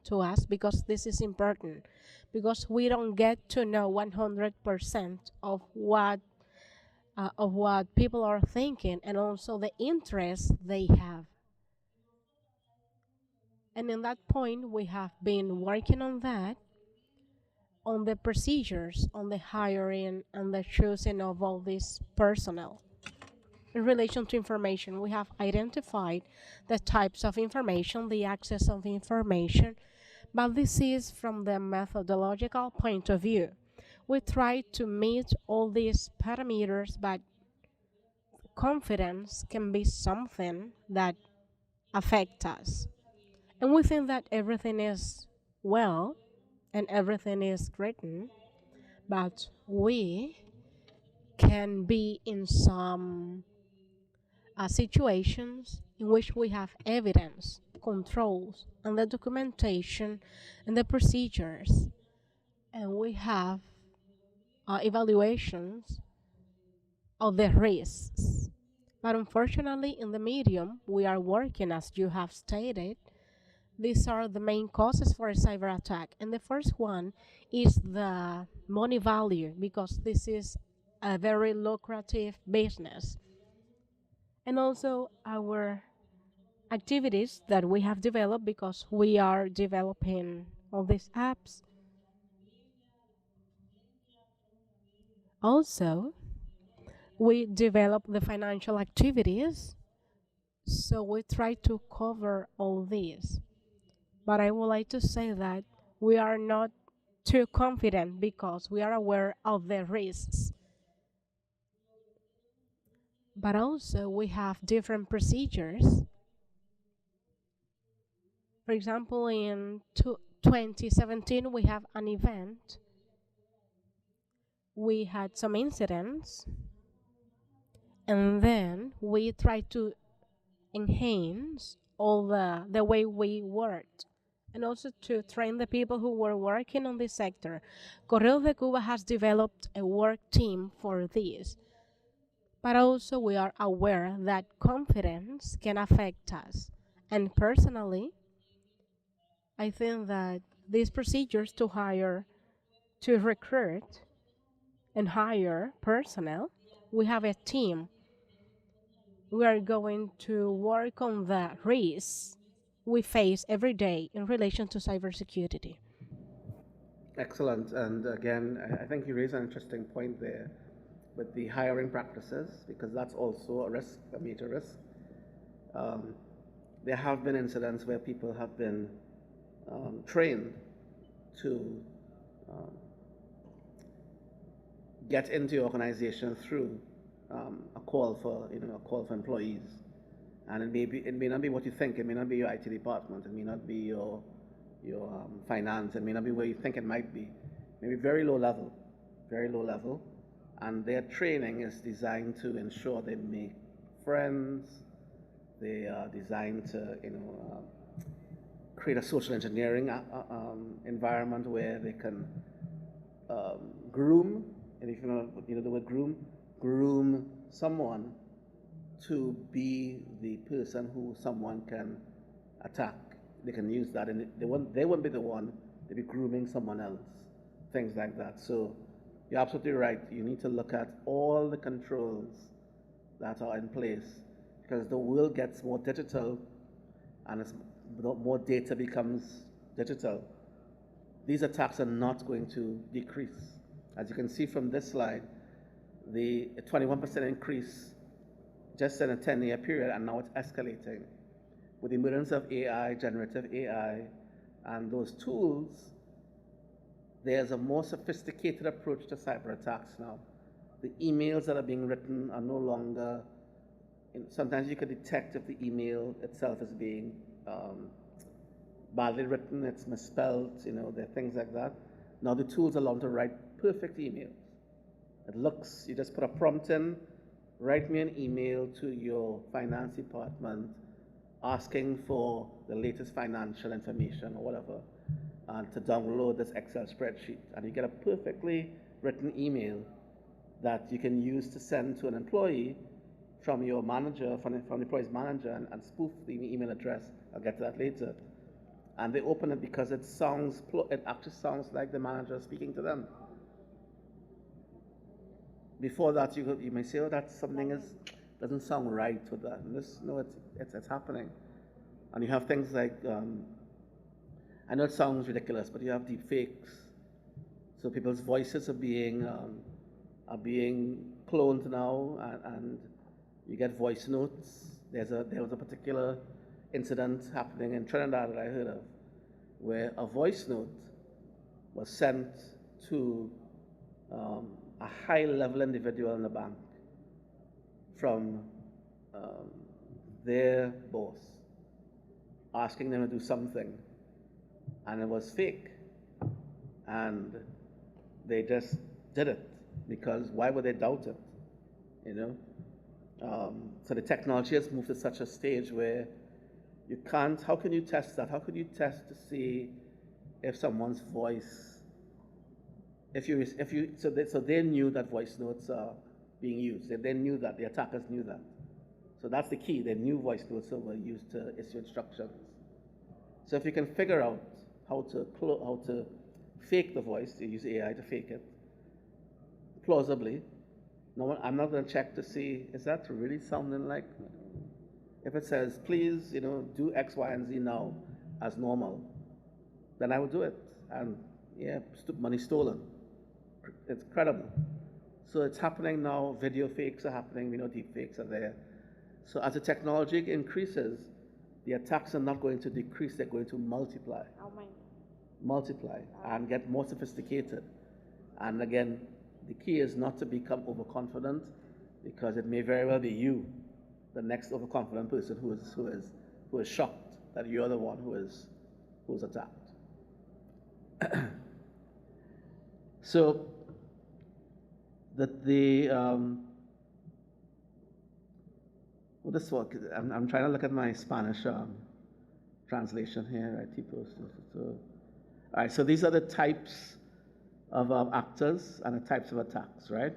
[SPEAKER 4] to us because this is important, because we don't get to know 100% of what people are thinking and also the interests they have. And in that point, we have been working on that, on the procedures, on the hiring and the choosing of all this personnel. In relation to information, we have identified the types of information, the access of information, but this is from the methodological point of view. We try to meet all these parameters, but confidence can be something that affects us. And we think that everything is well and everything is written, but we can be in some situations in which we have evidence, controls, and the documentation and the procedures, and we have evaluations of the risks. But unfortunately, in the medium we are working, as you have stated, these are the main causes for a cyber attack. And the first one is the money value, because this is a very lucrative business. And also our activities that we have developed, because we are developing all these apps. Also, we develop the financial activities, so we try to cover all these. But I would like to say that we are not too confident because we are aware of the risks. But also we have different procedures. For example, in 2017 we have an event. We had some incidents, and then we tried to enhance all the way we worked, and also to train the people who were working on this sector. Correos de Cuba has developed a work team for this. But also we are aware that confidence can affect us. And personally, I think that these procedures to recruit and hire personnel, we have a team. We are going to work on the risks we face every day in relation to cybersecurity.
[SPEAKER 2] Excellent. And again, I think you raise an interesting point there with the hiring practices, because that's also a risk, a major risk. There have been incidents where people have been trained to get into your organization through a call for employees, and it may not be what you think. It may not be your IT department. It may not be your finance. It may not be where you think it might be. Maybe very low level, and their training is designed to ensure they make friends. They are designed to create a social engineering environment where they can groom, and if you know the word groom someone to be the person who someone can attack. They can use that, and they won't be the one. They'll be grooming someone else, things like that. So you're absolutely right. You need to look at all the controls that are in place, because the world gets more digital, and as more data becomes digital, these attacks are not going to decrease. As you can see from this slide, the 21% increase just in a 10-year period, and now it's escalating. With the emergence of AI, generative AI, and those tools, there's a more sophisticated approach to cyber attacks now. The emails that are being written are no longer, sometimes you can detect if the email itself is being badly written, it's misspelled, there are things like that. Now the tools allow them to write perfect emails. You just put a prompt in, write me an email to your finance department asking for the latest financial information or whatever, and to download this Excel spreadsheet. And you get a perfectly written email that you can use to send to an employee from your manager, from the employee's manager, and spoof the email address. I'll get to that later. And they open it because it actually sounds like the manager speaking to them. Before that, you may say, oh, doesn't sound right with that. No, it's happening. And you have things like, I know it sounds ridiculous, but you have deep fakes. So people's voices are being cloned now, and you get voice notes. There was a particular incident happening in Trinidad that I heard of, where a voice note was sent to a high-level individual in the bank from their boss, asking them to do something, and it was fake, and they just did it, because why would they doubt it, So the technology has moved to such a stage where you can't, how can you test that? How could you test to see if someone's voice, so they knew that voice notes are being used. They knew that, the attackers knew that. So that's the key. They knew voice notes were used to issue instructions. So if you can figure out how to fake the voice, you use AI to fake it, plausibly. I'm not going to check to see, is that really sounding like? If it says, please, do X, Y, and Z now as normal, then I will do it. And yeah, money stolen. It's credible. So it's happening now. Video fakes are happening. We know deep fakes are there. So as the technology increases, the attacks are not going to decrease. They're going to multiply. Multiply and get more sophisticated. And again, the key is not to become overconfident, because it may very well be you, the next overconfident person who is shocked that you're the one who's attacked. So I'm trying to look at my Spanish translation here, right? Postal. So, all right. So these are the types of actors and the types of attacks, right?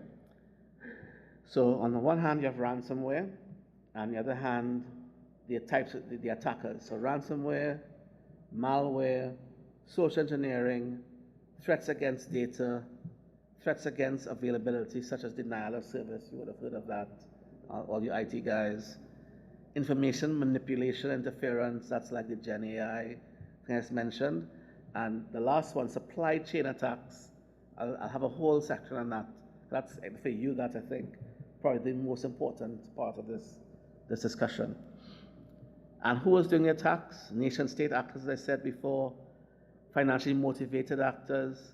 [SPEAKER 2] So on the one hand, you have ransomware, and on the other hand, the types of the attackers. So ransomware, malware, social engineering, threats against data, threats against availability, such as denial of service. You would have heard of that, all you IT guys. Information manipulation, interference, that's like the Gen AI thing I just mentioned. And the last one, supply chain attacks. I'll have a whole section on that. That's, for you, that's, I think, probably the most important part of this discussion. And who was doing the attacks? Nation-state actors, as I said before, financially motivated actors,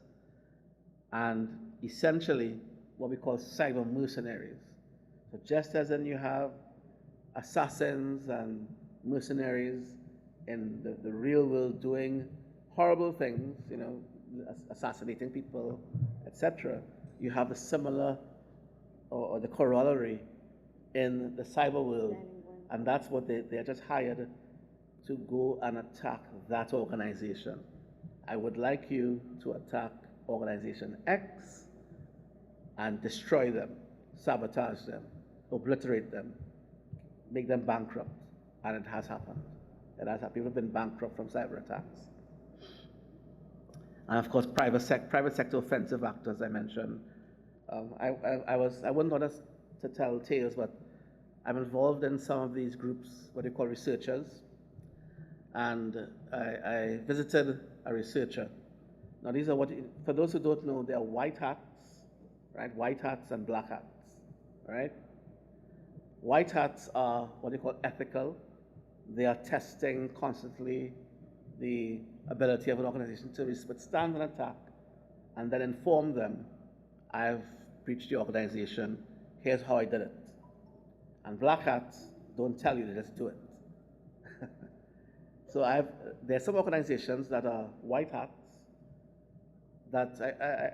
[SPEAKER 2] and essentially what we call cyber mercenaries. So just as in you have assassins and mercenaries in the real world doing horrible things, you know, assassinating people, etc., you have the similar or the corollary in the cyber world, and that's what they're just hired to go and attack that organization. I would like you to attack organization X and destroy them, sabotage them, obliterate them, make them bankrupt. And it has happened. It has happened. People have been bankrupt from cyber attacks. And of course, private sector offensive actors, I mentioned. I wouldn't want us to tell tales, but I'm involved in some of these groups, what they call researchers. And I visited a researcher. Now these are for those who don't know, they are white hats, right? White hats and black hats, right? White hats are what they call ethical. They are testing constantly the ability of an organization to withstand an attack and then inform them, I've breached the organization, here's how I did it. And black hats don't tell you, they just do it. So there's some organizations that are white hats that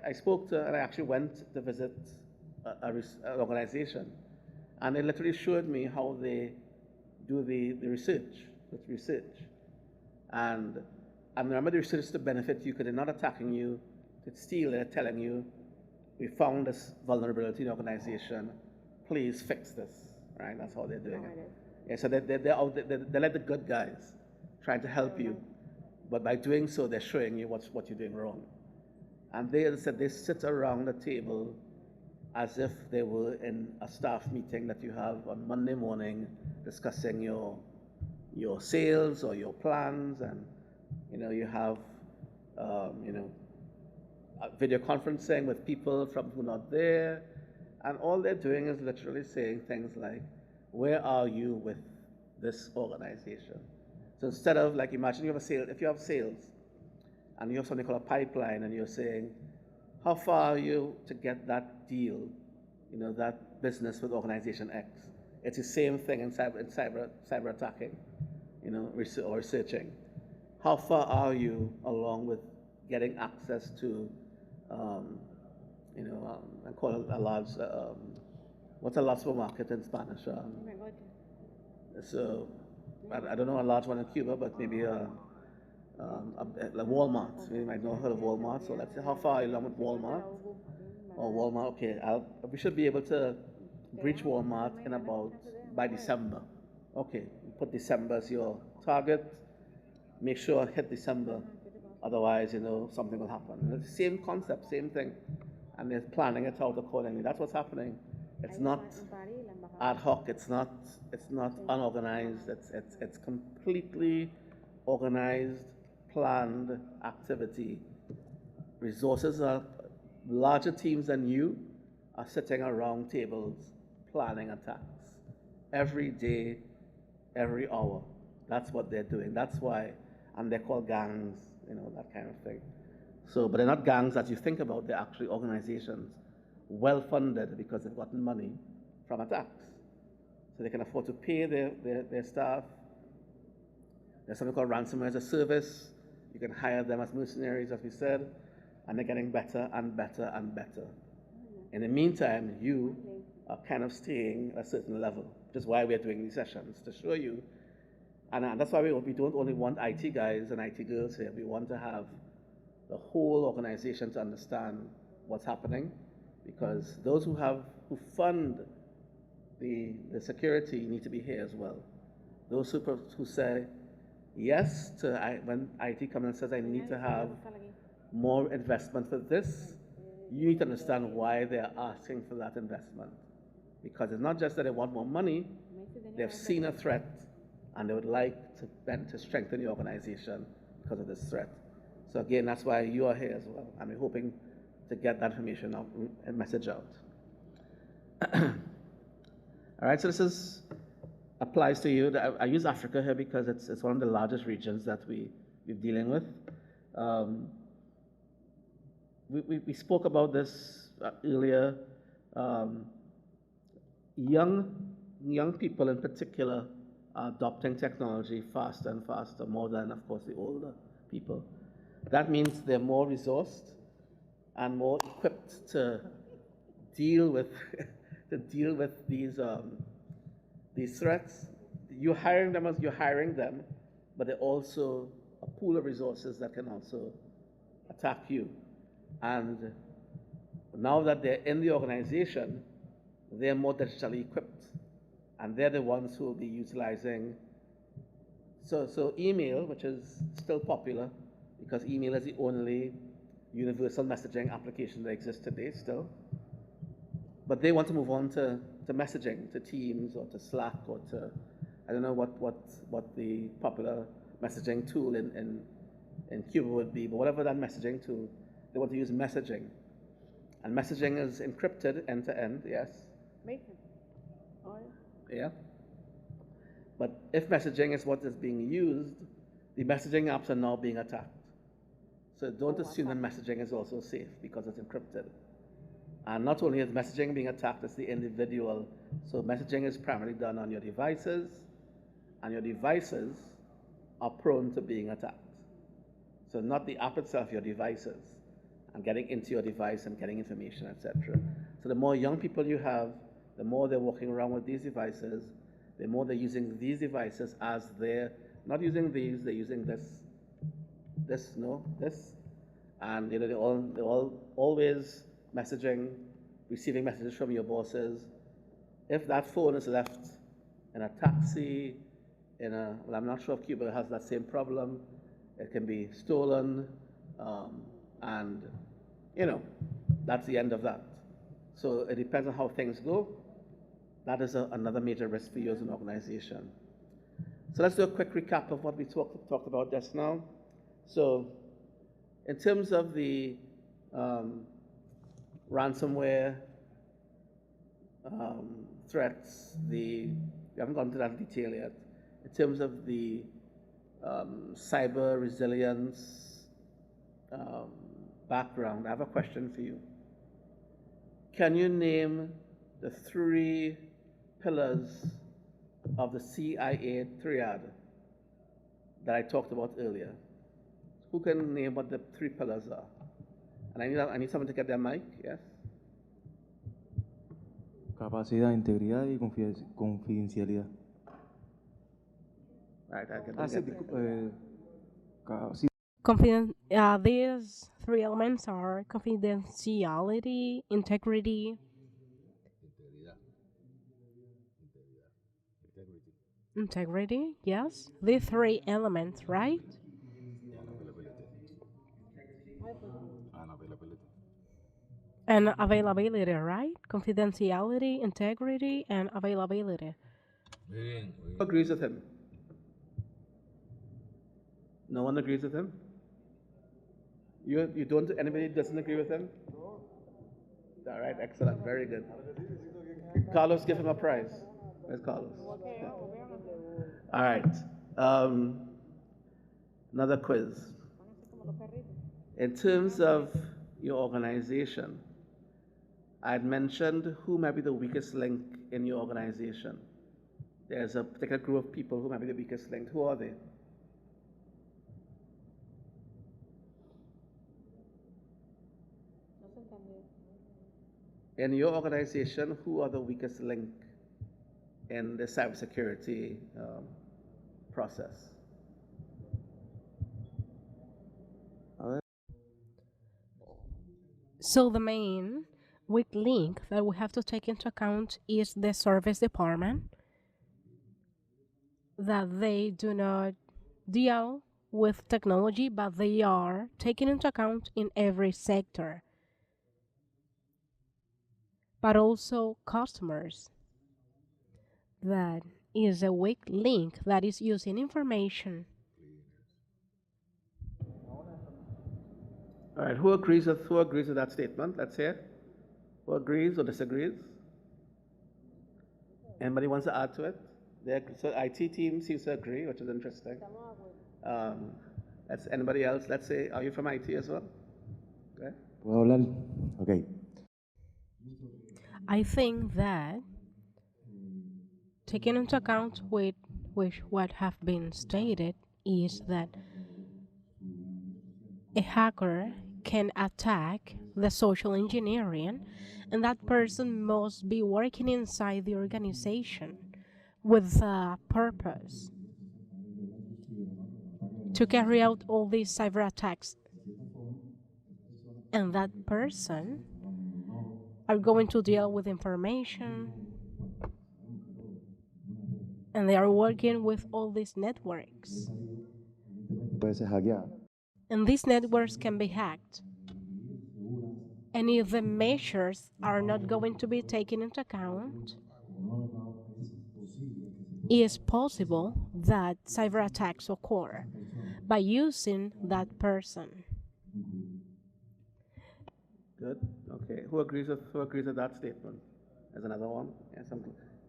[SPEAKER 2] I spoke to, and I actually went to visit an organization, and they literally showed me how they do the research. And remember, the research is to benefit you because they're not attacking you to steal. They're telling you, we found this vulnerability in the organization, please fix this, right? That's how they're doing it. Yeah, so they're like the good guys trying to help you, but by doing so, they're showing you what you're doing wrong. And they, as I said, they sit around the table as if they were in a staff meeting that you have on Monday morning, discussing your sales or your plans, and you have video conferencing with people from who are not there, and all they're doing is literally saying things like, where are you with this organization? So instead of, like, imagine you have a sale, if you have sales and you have something called a pipeline, and you're saying, how far are you to get that deal, that business with organization X? It's the same thing in cyber attacking, or researching. How far are you along with getting access to, I call it a large, what's a large supermarket in Spanish? So, I don't know a large one in Cuba, but maybe like Walmart. You might not have heard of Walmart. So let's say, how far are you along with Walmart? Or Walmart, okay, we should be able to breach Walmart by December. Okay, put December as your target. Make sure hit December. Otherwise, something will happen. It's the same concept, same thing. And they're planning it out accordingly. That's what's happening. It's not ad hoc. It's not unorganized. It's completely organized, planned activity. Resources are larger teams than you are sitting around tables planning attacks every day, every hour. That's what they're doing. That's why, and they're called gangs, that kind of thing. So, but they're not gangs that you think about. They're actually organizations, well funded because they've gotten money from attacks. So they can afford to pay their staff. There's something called ransomware as a service. You can hire them as mercenaries, as we said, and they're getting better and better and better. In the meantime, you are kind of staying at a certain level, which is why we're doing these sessions, to show you. And that's why we don't only want IT guys and IT girls here. We want to have the whole organization to understand what's happening, because those who fund the security need to be here as well. Those who say yes to when IT comes and says, I need to have more investment for this, you need to understand why they're asking for that investment. Because it's not just that they want more money, they've seen a threat and they would like to strengthen the organization because of this threat. So again, that's why you are here as well. And we're hoping to get that information out and message out. All right, so this applies to you. I use Africa here because it's one of the largest regions that we're dealing with. Um, we spoke about this earlier. Um, young people in particular are adopting technology faster and faster, more than, of course, the older people. That means they're more resourced and more equipped to deal with these threats. You're hiring them as you're hiring them, but they're also a pool of resources that can also attack you. And now that they're in the organization, they're more digitally equipped, and they're the ones who will be utilizing. So email, which is still popular, because email is the only universal messaging application that exists today still. But they want to move on to messaging, to Teams or to Slack or to, I don't know what the popular messaging tool in Cuba would be, but whatever that messaging tool, they want to use messaging. And messaging is encrypted end to end, yes? Yeah. But if messaging is what is being used, the messaging apps are now being attacked. So don't assume that messaging is also safe because it's encrypted. And not only is messaging being attacked, it's the individual. So messaging is primarily done on your devices, and your devices are prone to being attacked. So not the app itself, your devices, and getting into your device and getting information, etc. So the more young people you have, the more they're walking around with these devices, the more they're using these devices as they're not using these, they're using this, and they're all always messaging, receiving messages from your bosses. If that phone is left in a taxi, well, I'm not sure if Cuba has that same problem. It can be stolen, and that's the end of that. So it depends on how things go. That is another major risk for you as an organization. So let's do a quick recap of what we talked about just now. So in terms of the ransomware threats, we haven't gone into that detail yet. In terms of the cyber resilience background, I have a question for you. Can you name the 3 pillars of the CIA triad that I talked about earlier? Who can name what the 3 pillars are? And I need someone to get their mic, yes?
[SPEAKER 3] Capacidad, integridad y confidencialidad.
[SPEAKER 2] Right, I can
[SPEAKER 3] Sí, sí.
[SPEAKER 4] These 3 elements are confidentiality, integrity, yes. The 3 elements, right? And availability, right? Confidentiality, integrity, and availability.
[SPEAKER 2] Who agrees with him? No one agrees with him? You don't, anybody doesn't agree with him? All right, excellent, very good. Carlos, give him a prize. Where's Carlos? All right, another quiz. In terms of your organization, I'd mentioned who might be the weakest link in your organization. There's a particular group of people who might be the weakest link. Who are they? In your organization, who are the weakest link in the cybersecurity process?
[SPEAKER 4] So the main weak link that we have to take into account is the service department, that they do not deal with technology, but they are taken into account in every sector. But also customers, that is a weak link that is using information.
[SPEAKER 2] All right, who agrees with that statement? Let's hear. Who agrees or disagrees? Anybody wants to add to it? So IT team seems to agree, which is interesting. Let's anybody else. Let's say, are you from IT as well? Okay.
[SPEAKER 3] ¿Puedo hablar? Ok.
[SPEAKER 4] I think that taking into account with what have been stated is that a hacker can attack the social engineering, and that person must be working inside the organization with a purpose to carry out all these cyber attacks. And that person are going to deal with information, and they are working with all these networks.
[SPEAKER 3] Puede ser hackeada.
[SPEAKER 4] And these networks can be hacked. And if the measures are not going to be taken into account, it is possible that cyber attacks occur by using that person.
[SPEAKER 2] Good. Okay. Who agrees with that statement? There's another one. Yes,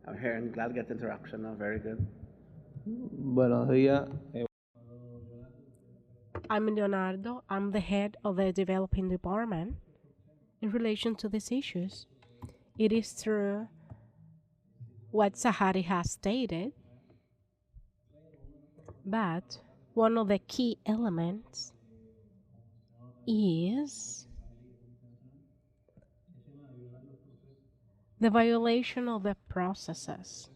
[SPEAKER 2] I'm hearing. Glad to get the interaction now. Very good.
[SPEAKER 8] Buenos días.
[SPEAKER 4] I'm Leonardo. I'm the head of the developing department. In relation to these issues, it is true what Sahari has stated, but one of the key elements is the violation of the processes,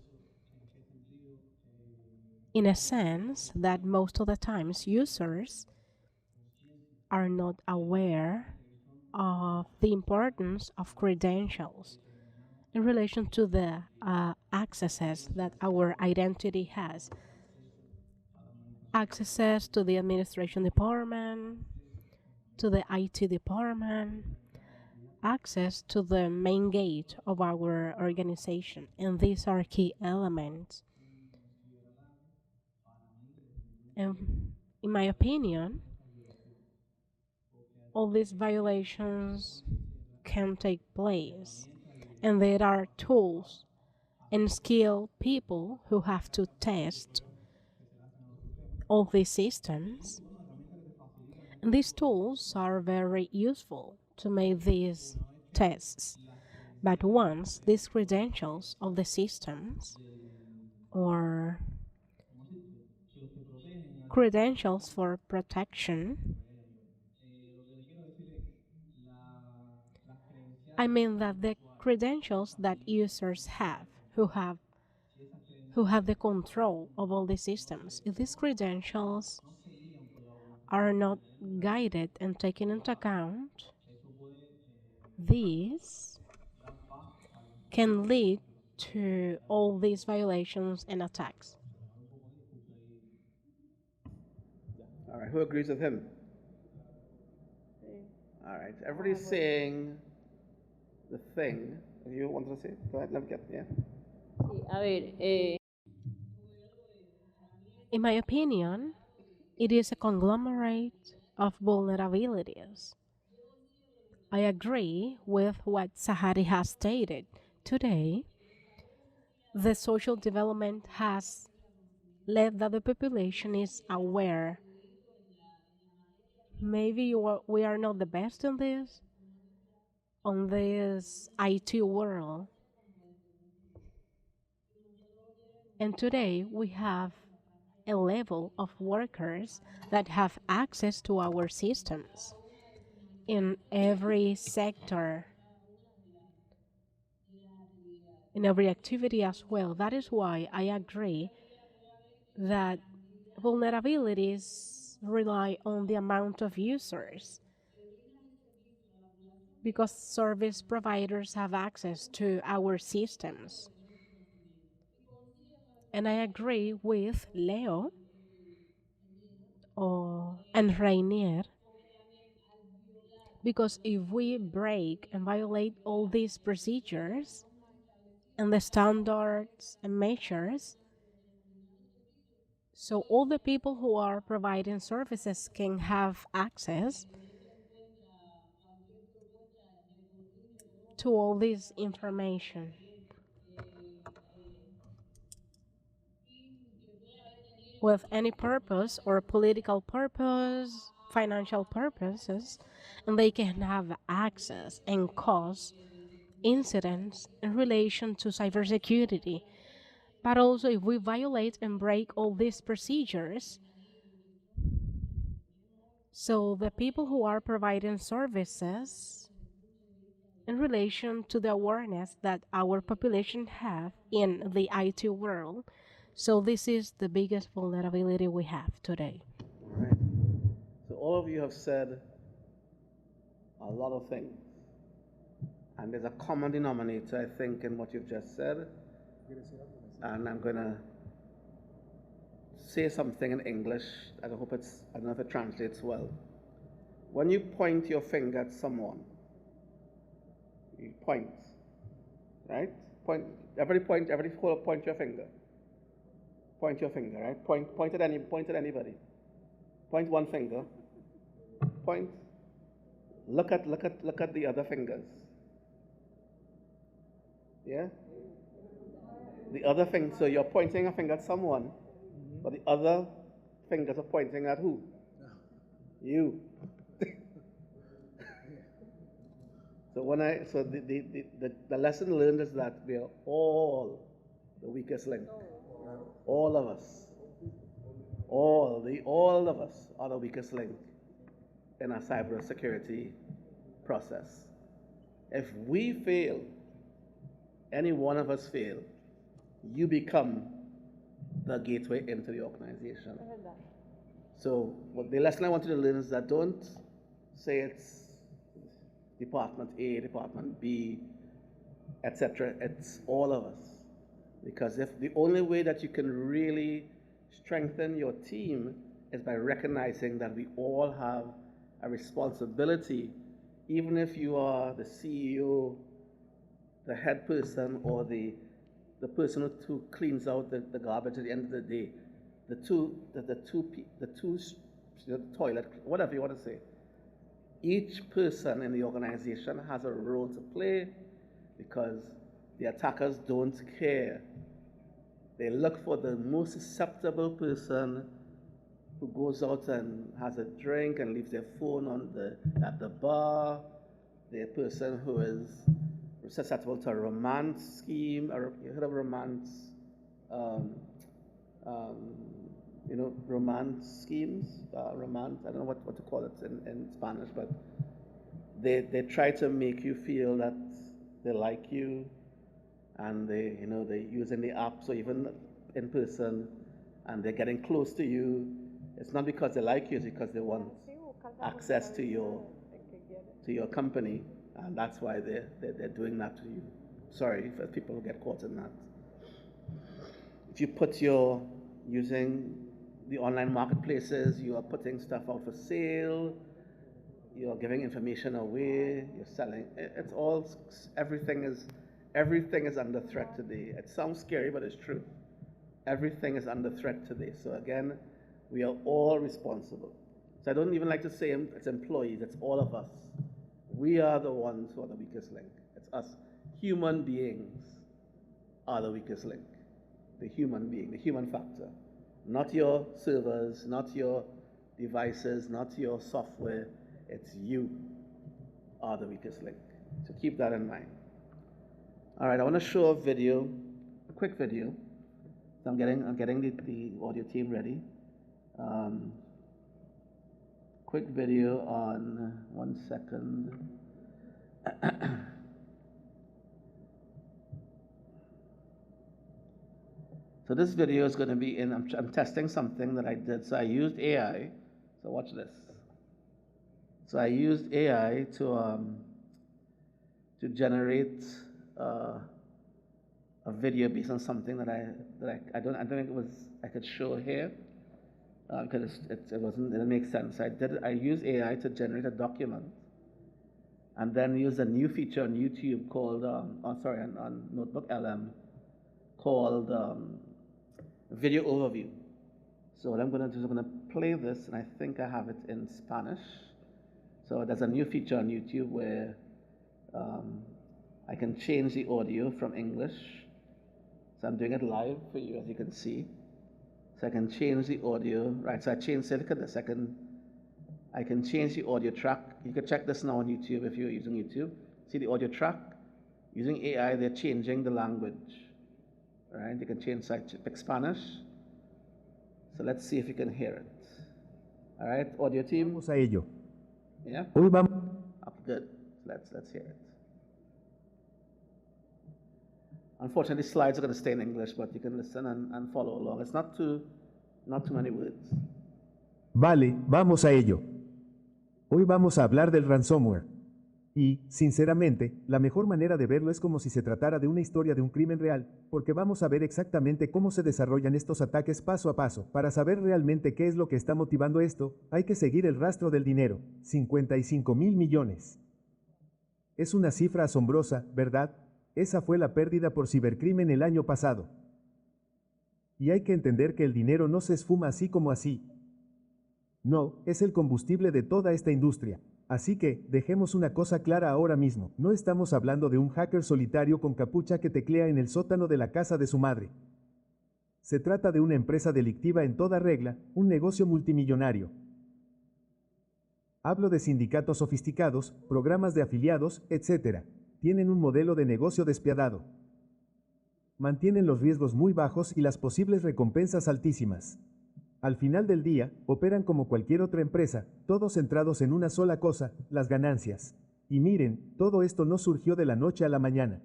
[SPEAKER 4] in a sense that most of the times users are not aware of the importance of credentials in relation to the accesses that our identity has. Accesses to the administration department, to the IT department, access to the main gate of our organization, and these are key elements. And in my opinion, all these violations can take place, and there are tools and skilled people who have to test all these systems. And these tools are very useful to make these tests. But once these credentials of the systems or credentials for protection, I mean that the credentials that users have who have the control of all the systems, if these credentials are not guided and taken into account, these can lead to all these violations and attacks.
[SPEAKER 2] All right. Who agrees with him? All right. Everybody's saying the thing. You want to say? Go ahead. Let me get. Yeah.
[SPEAKER 9] Sí, a ver,
[SPEAKER 4] In my opinion, it is a conglomerate of vulnerabilities. I agree with what Sahari has stated. Today, the social development has led that the population is aware. Maybe we are not the best in this, on this IT world. And today we have a level of workers that have access to our systems in every sector, in every activity as well. That is why I agree that vulnerabilities rely on the amount of users, because service providers have access to our systems. And I agree with Leo and Rainier, because if we break and violate all these procedures and the standards and measures, so all the people who are providing services can have access to all this information. with any purpose or political purpose, financial purposes, and they can have access and cause incidents in relation to cybersecurity. But also, if we violate and break all these procedures, so the people who are providing services in relation to the awareness that our population have in the IT world, so this is the biggest vulnerability we have today.
[SPEAKER 2] Right. So all of you have said a lot of things. And there's a common denominator, I think, in what you've just said. And I'm going to say something in English. I don't know if it translates well. When you point your finger at someone, you point, right? Point your finger. Point your finger, right? Point at anybody. Point one finger. Point. Look at the other fingers. Yeah? The other thing, so you're pointing a finger at someone, but the other fingers are pointing at who? You. So the lesson learned is that we are all the weakest link. All of us. All of us are the weakest link in our cybersecurity process. If we fail, any one of us fail, you become the gateway into the organization. So the lesson I want you to learn is that don't say it's Department A, Department B, etc. It's all of us. Because if the only way that you can really strengthen your team is by recognizing that we all have a responsibility, even if you are the CEO, the head person, or the person who cleans out the garbage at the end of the day, the toilet, whatever you want to say. Each person in the organization has a role to play because the attackers don't care. They look for the most susceptible person who goes out and has a drink and leaves their phone at the bar, the person who is susceptible to a romance scheme. You heard of romance? Romance schemes. Romance. I don't know what to call it in Spanish, but they try to make you feel that they like you, and they're using the apps or even in person, and they're getting close to you. It's not because they like you; it's because they want access to your company, and that's why they're doing that to you. Sorry for people who get caught in that. If you using the online marketplaces, you are putting stuff out for sale, you are giving information away, you're selling. Everything is under threat today. It sounds scary, but it's true. Everything is under threat today. So again, we are all responsible. So I don't even like to say it's employees, it's all of us. We are the ones who are the weakest link. It's us. Human beings are the weakest link. The human being, the human factor. Not your servers, not your devices, not your software. It's you are the weakest link. So keep that in mind. All right, I want to show a video, a quick video. So I'm getting the audio team ready. Quick video on 1 second. So this video is going to be I'm testing something that I did. So I used AI. So watch this. So I used AI to generate a video based on something that I don't think I could show here because it didn't make sense. I used AI to generate a document, and then used a new feature on YouTube called on Notebook LM called video overview. So what I'm going to do is I'm going to play this, and I think I have it in Spanish. So there's a new feature on YouTube where I can change the audio from English. So I'm doing it live for you, as you can see. So So I can change the audio, right? So I change, say, look at this, I can change the audio track. You can check this now on YouTube if you're using YouTube. See the audio track? Using AI, they're changing the language, right? You can change, so I pick Spanish. So let's see if you can hear it. All right, audio team.
[SPEAKER 10] Vamos a ello.
[SPEAKER 2] Yeah?
[SPEAKER 10] Hoy vamos.
[SPEAKER 2] Good. Let's hear it. Unfortunately, slides are going to stay in English, but you can listen and follow along. It's not too many words.
[SPEAKER 10] Vale, vamos a ello. Hoy vamos a hablar del ransomware. Y, sinceramente, la mejor manera de verlo es como si se tratara de una historia de un crimen real, porque vamos a ver exactamente cómo se desarrollan estos ataques paso a paso. Para saber realmente qué es lo que está motivando esto, hay que seguir el rastro del dinero, 55.000 millones. Es una cifra asombrosa, ¿verdad? Esa fue la pérdida por cibercrimen el año pasado. Y hay que entender que el dinero no se esfuma así como así. No, es el combustible de toda esta industria. Así que, dejemos una cosa clara ahora mismo, no estamos hablando de un hacker solitario con capucha que teclea en el sótano de la casa de su madre. Se trata de una empresa delictiva en toda regla, un negocio multimillonario. Hablo de sindicatos sofisticados, programas de afiliados, etc. Tienen un modelo de negocio despiadado. Mantienen los riesgos muy bajos y las posibles recompensas altísimas. Al final del día, operan como cualquier otra empresa, todos centrados en una sola cosa, las ganancias. Y miren, todo esto no surgió de la noche a la mañana.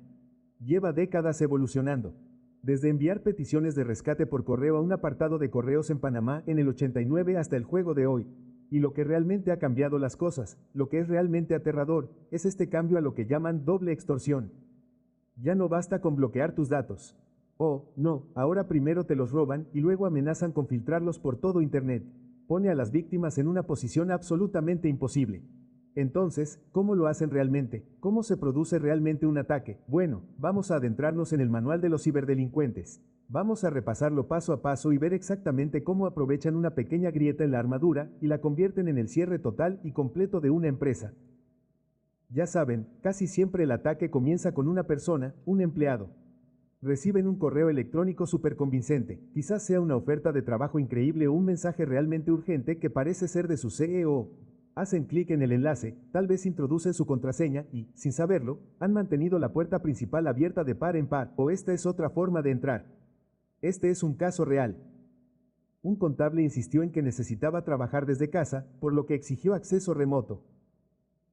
[SPEAKER 10] Lleva décadas evolucionando. Desde enviar peticiones de rescate por correo a un apartado de correos en Panamá en el 89 hasta el juego de hoy. Y lo que realmente ha cambiado las cosas, lo que es realmente aterrador, es este cambio a lo que llaman doble extorsión. Ya no basta con bloquear tus datos. Oh, no, ahora primero te los roban y luego amenazan con filtrarlos por todo Internet. Pone a las víctimas en una posición absolutamente imposible. Entonces, ¿cómo lo hacen realmente? ¿Cómo se produce realmente un ataque? Bueno, vamos a adentrarnos en el manual de los ciberdelincuentes. Vamos a repasarlo paso a paso y ver exactamente cómo aprovechan una pequeña grieta en la armadura y la convierten en el cierre total y completo de una empresa. Ya saben, casi siempre el ataque comienza con una persona, un empleado. Reciben un correo electrónico súper convincente, quizás sea una oferta de trabajo increíble o un mensaje realmente urgente que parece ser de su CEO. Hacen clic en el enlace, tal vez introducen su contraseña y, sin saberlo, han mantenido la puerta principal abierta de par en par, o esta es otra forma de entrar. Este es un caso real. Un contable insistió en que necesitaba trabajar desde casa, por lo que exigió acceso remoto.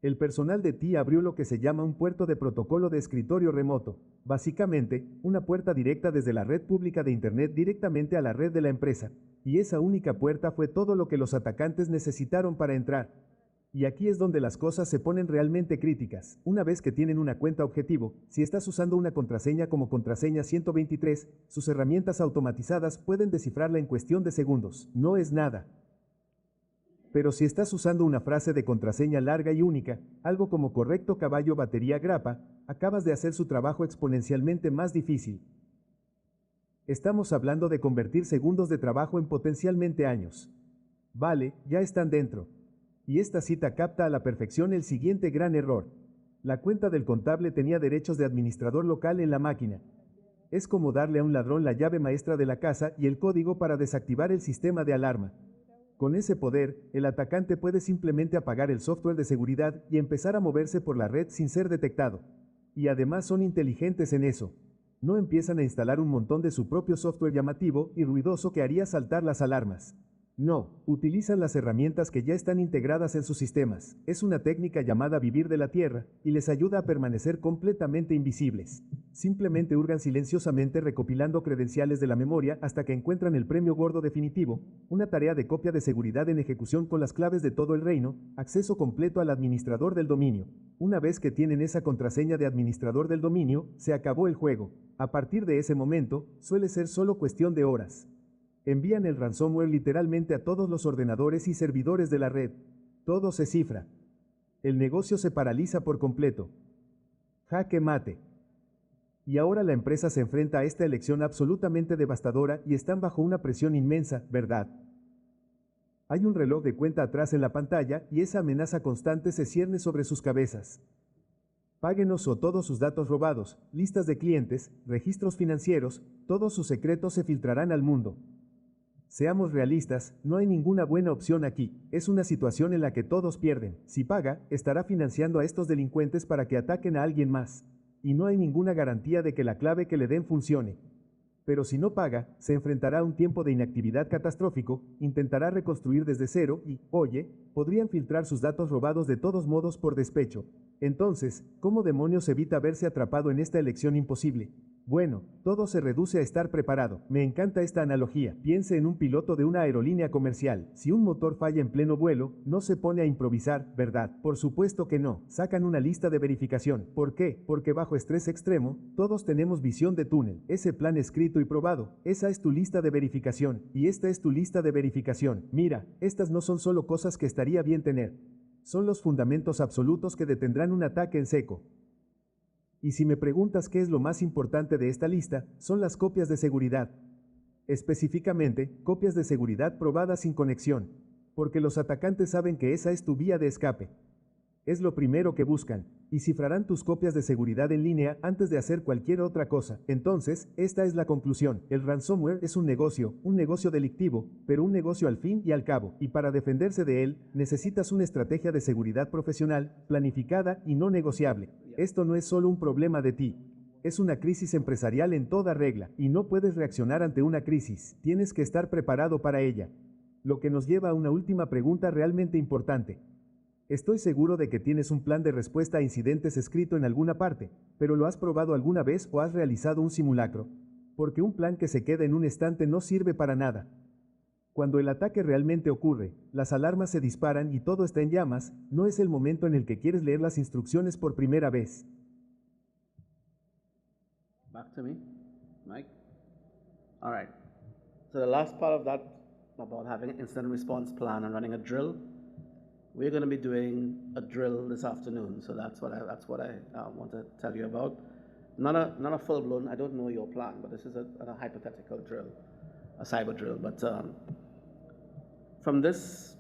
[SPEAKER 10] El personal de TI abrió lo que se llama un puerto de protocolo de escritorio remoto, básicamente, una puerta directa desde la red pública de Internet directamente a la red de la empresa, y esa única puerta fue todo lo que los atacantes necesitaron para entrar. Y aquí es donde las cosas se ponen realmente críticas. Una vez que tienen una cuenta objetivo, si estás usando una contraseña como contraseña 123, sus herramientas automatizadas pueden descifrarla en cuestión de segundos. No es nada. Pero si estás usando una frase de contraseña larga y única, algo como correcto caballo batería grapa, acabas de hacer su trabajo exponencialmente más difícil. Estamos hablando de convertir segundos de trabajo en potencialmente años. Vale, ya están dentro. Y esta cita capta a la perfección el siguiente gran error. La cuenta del contable tenía derechos de administrador local en la máquina. Es como darle a un ladrón la llave maestra de la casa y el código para desactivar el sistema de alarma. Con ese poder, el atacante puede simplemente apagar el software de seguridad y empezar a moverse por la red sin ser detectado. Y además son inteligentes en eso. No empiezan a instalar un montón de su propio software llamativo y ruidoso que haría saltar las alarmas. No, utilizan las herramientas que ya están integradas en sus sistemas. Es una técnica llamada vivir de la tierra, y les ayuda a permanecer completamente invisibles. Simplemente hurgan silenciosamente recopilando credenciales de la memoria hasta que encuentran el premio gordo definitivo, una tarea de copia de seguridad en ejecución con las claves de todo el reino, acceso completo al administrador del dominio. Una vez que tienen esa contraseña de administrador del dominio, se acabó el juego. A partir de ese momento, suele ser solo cuestión de horas. Envían el ransomware literalmente a todos los ordenadores y servidores de la red. Todo se cifra. El negocio se paraliza por completo. Jaque mate. Y ahora la empresa se enfrenta a esta elección absolutamente devastadora y están bajo una presión inmensa, ¿verdad? Hay un reloj de cuenta atrás en la pantalla y esa amenaza constante se cierne sobre sus cabezas. Páguenos o todos sus datos robados, listas de clientes, registros financieros, todos sus secretos se filtrarán al mundo. Seamos realistas, no hay ninguna buena opción aquí. Es una situación en la que todos pierden. Si paga, estará financiando a estos delincuentes para que ataquen a alguien más. Y no hay ninguna garantía de que la clave que le den funcione. Pero si no paga, se enfrentará a un tiempo de inactividad catastrófico, intentará reconstruir desde cero y, oye, podrían filtrar sus datos robados de todos modos por despecho. Entonces, ¿cómo demonios evita verse atrapado en esta elección imposible? Bueno, todo se reduce a estar preparado. Me encanta esta analogía. Piense en un piloto de una aerolínea comercial. Si un motor falla en pleno vuelo, no se pone a improvisar, ¿verdad? Por supuesto que no. Sacan una lista de verificación. ¿Por qué? Porque bajo estrés extremo, todos tenemos visión de túnel. Ese plan escrito y probado. Esa es tu lista de verificación. Y esta es tu lista de verificación. Mira, estas no son solo cosas que estaría bien tener. Son los fundamentos absolutos que detendrán un ataque en seco. Y si me preguntas qué es lo más importante de esta lista, son las copias de seguridad. Específicamente, copias de seguridad probadas sin conexión, porque los atacantes saben que esa es tu vía de escape. Es lo primero que buscan, y cifrarán tus copias de seguridad en línea antes de hacer cualquier otra cosa. Entonces, esta es la conclusión. El ransomware es un negocio delictivo, pero un negocio al fin y al cabo, y para defenderse de él, necesitas una estrategia de seguridad profesional, planificada y no negociable. Esto no es solo un problema de ti. Es una crisis empresarial en toda regla, y no puedes reaccionar ante una crisis. Tienes que estar preparado para ella. Lo que nos lleva a una última pregunta realmente importante. Estoy seguro de que tienes un plan de respuesta a incidentes escrito en alguna parte, pero ¿lo has probado alguna vez o has realizado un simulacro? Porque un plan que se queda en un estante no sirve para nada. Cuando el ataque realmente ocurre, las alarmas se disparan y todo está en llamas, no es el momento en el que quieres leer las instrucciones por primera vez.
[SPEAKER 2] Back to me, Mike. All right. So the last part of that, about having an incident response plan and running a drill, we're going to be doing a drill this afternoon. So that's what I want to tell you about. Not a full blown. I don't know your plan, but this is a hypothetical drill, a cyber drill. But from this,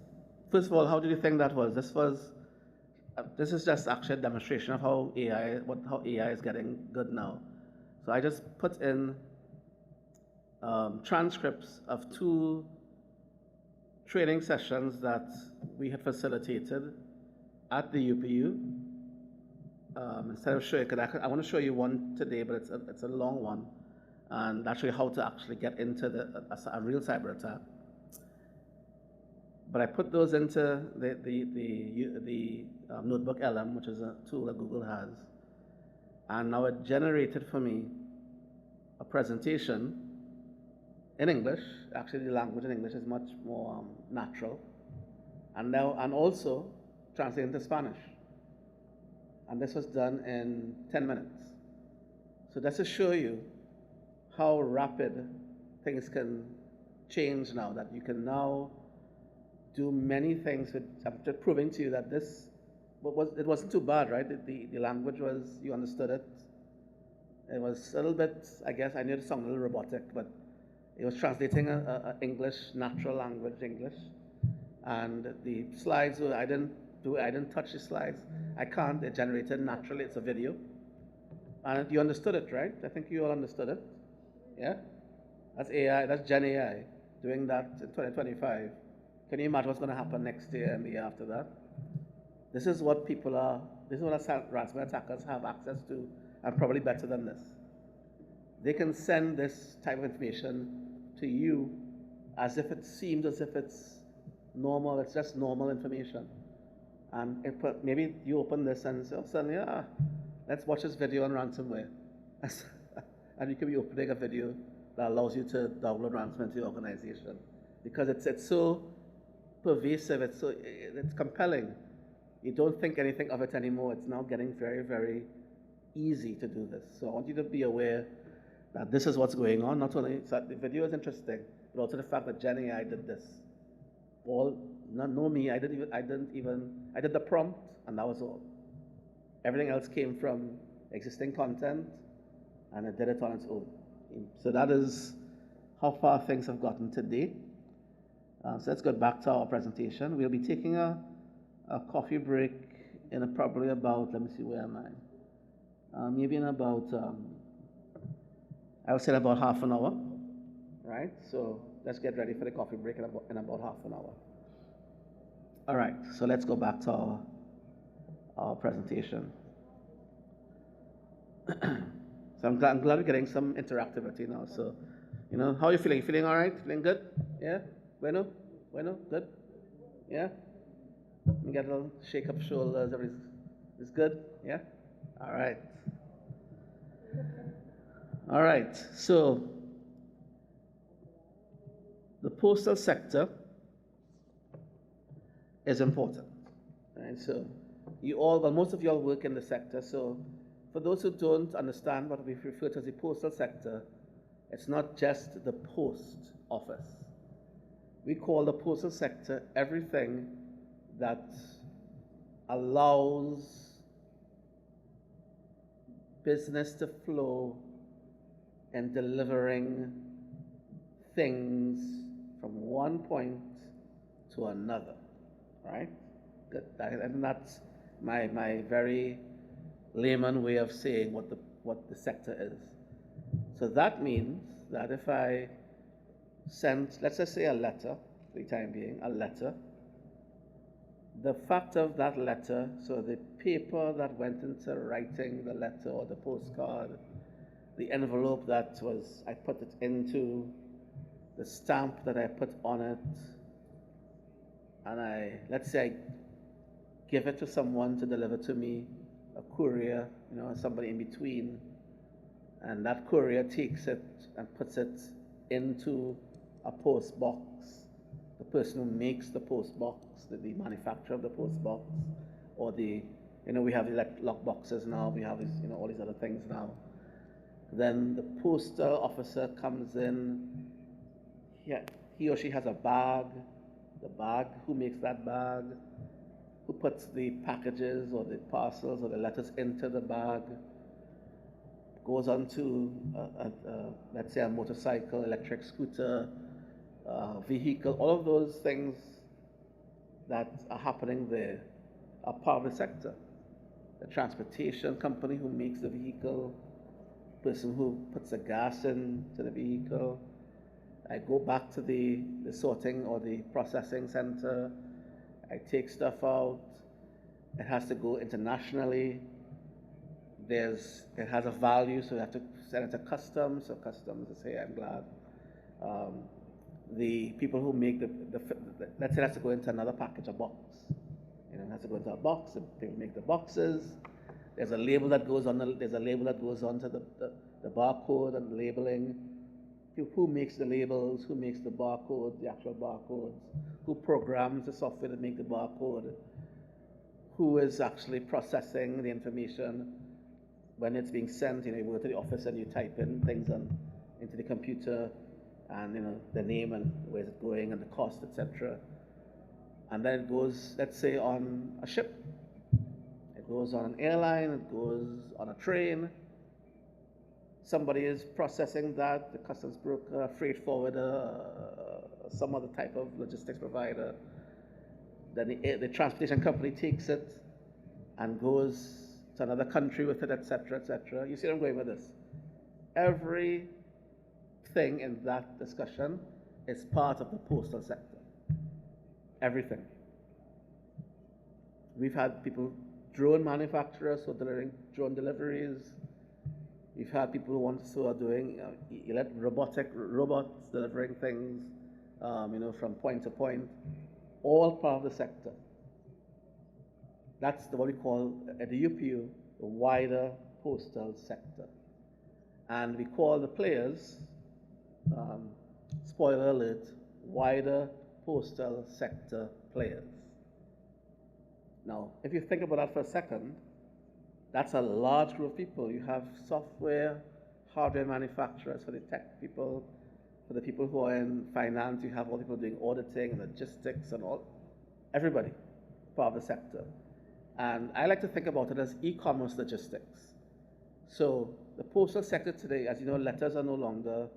[SPEAKER 2] first of all, how did you think that was? This is just actually a demonstration of how AI is getting good now. So I just put in transcripts of 2 training sessions that we had facilitated at the UPU. Instead of showing, I want to show you one today, but it's a long one, and that's show you how to actually get into a real cyber attack. But I put those into the Notebook LM, which is a tool that Google has, and now it generated for me a presentation in English. Actually, the language in English is much more natural, and also translated into Spanish. And this was done in 10 minutes. So that's to show you how rapid things can change now, that you can now do many things. I'm just proving to you that it wasn't too bad, right? The language was, you understood it. It was a little bit, I guess, I knew it sounded a little robotic, but it was translating a English, natural language English. And the slides, I didn't touch the slides. I can't, it generated naturally, it's a video. And you understood it, right? I think you all understood it. Yeah? That's AI, that's Gen AI doing that in 2025. Can you imagine what's going to happen next year and the year after that? This is what ransomware attackers have access to, and probably better than this. They can send this type of information to you as if it seems as if it's normal, it's just normal information. And maybe you open this and say, suddenly, let's watch this video on ransomware. And you could be opening a video that allows you to download ransomware to your organization. Because it's so pervasive, it's compelling. You don't think anything of it anymore. It's now getting very, very easy to do this. So I want you to be aware that this is what's going on. Not only the video is interesting, but also the fact that Gen AI did this. I did the prompt, and that was all. Everything else came from existing content, and it did it on its own. So that is how far things have gotten today. So let's go back to our presentation. We'll be taking a coffee break in probably about, let me see, where am I? Maybe in about, I would say about half an hour, right? So let's get ready for the coffee break in about half an hour. All right, so let's go back to our presentation. So I'm glad we're getting some interactivity now. So, how are you feeling? You feeling all right? Feeling good? Yeah? Bueno? Good? Yeah? You get a little shake up shoulders. Everything's good? Yeah? All right. All right. So, the postal sector is important. Right? So, most of you all work in the sector. So, for those who don't understand what we refer to as the postal sector, it's not just the post office. We call the postal sector everything that allows business to flow in delivering things from one point to another, right? And that's my very layman way of saying what the sector is. So that means that if I send, let's just say a letter, for the time being, a letter, the fact of that letter, so the paper that went into writing the letter or the postcard, the envelope that was, I put it into, the stamp that I put on it, and let's say I give it to someone to deliver to me, a courier, somebody in between, and that courier takes it and puts it into a post box. The person who makes the post box, the manufacturer of the post box, or we have the lock boxes now, we have all these other things now. Then the postal officer comes in, he or she has a bag, who makes that bag, who puts the packages or the parcels or the letters into the bag, goes on to, let's say, a motorcycle, electric scooter, vehicle, all of those things that are happening there are part of the sector. The transportation company who makes the vehicle, person who puts the gas into the vehicle. I go back to the sorting or the processing center. I take stuff out. It has to go internationally. It has a value, so you have to send it to customs. So customs will say, I'm glad. The people who make let's say it has to go into another package, a box. It has to go into a box. The people make the boxes. There's a label that goes on. There's a label that goes onto the barcode and the labeling. Who makes the labels? Who makes the barcodes, the actual barcodes? Who programs the software to make the barcode? Who is actually processing the information when it's being sent? You go to the office and you type in things into the computer, and the name and where's it going and the cost, etc. And then it goes, let's say, on a ship. It goes on an airline. It goes on a train. Somebody is processing that, the customs broker, freight forwarder, some other type of logistics provider. Then the transportation company takes it and goes to another country with it, etc., etc. You see where I'm going with this? Everything in that discussion is part of the postal sector. Everything. We've had drone manufacturers who are delivering drone deliveries. We've had people who are doing robots delivering things, from point to point, all part of the sector. That's what we call at the UPU the wider postal sector, and we call the players, spoiler alert, wider postal sector players. Now, if you think about that for a second, that's a large group of people. You have software, hardware manufacturers for the tech people, for the people who are in finance. You have all the people doing auditing and logistics and all. Everybody, part of the sector. And I like to think about it as e-commerce logistics. So the postal sector today, as you know, letters are no longer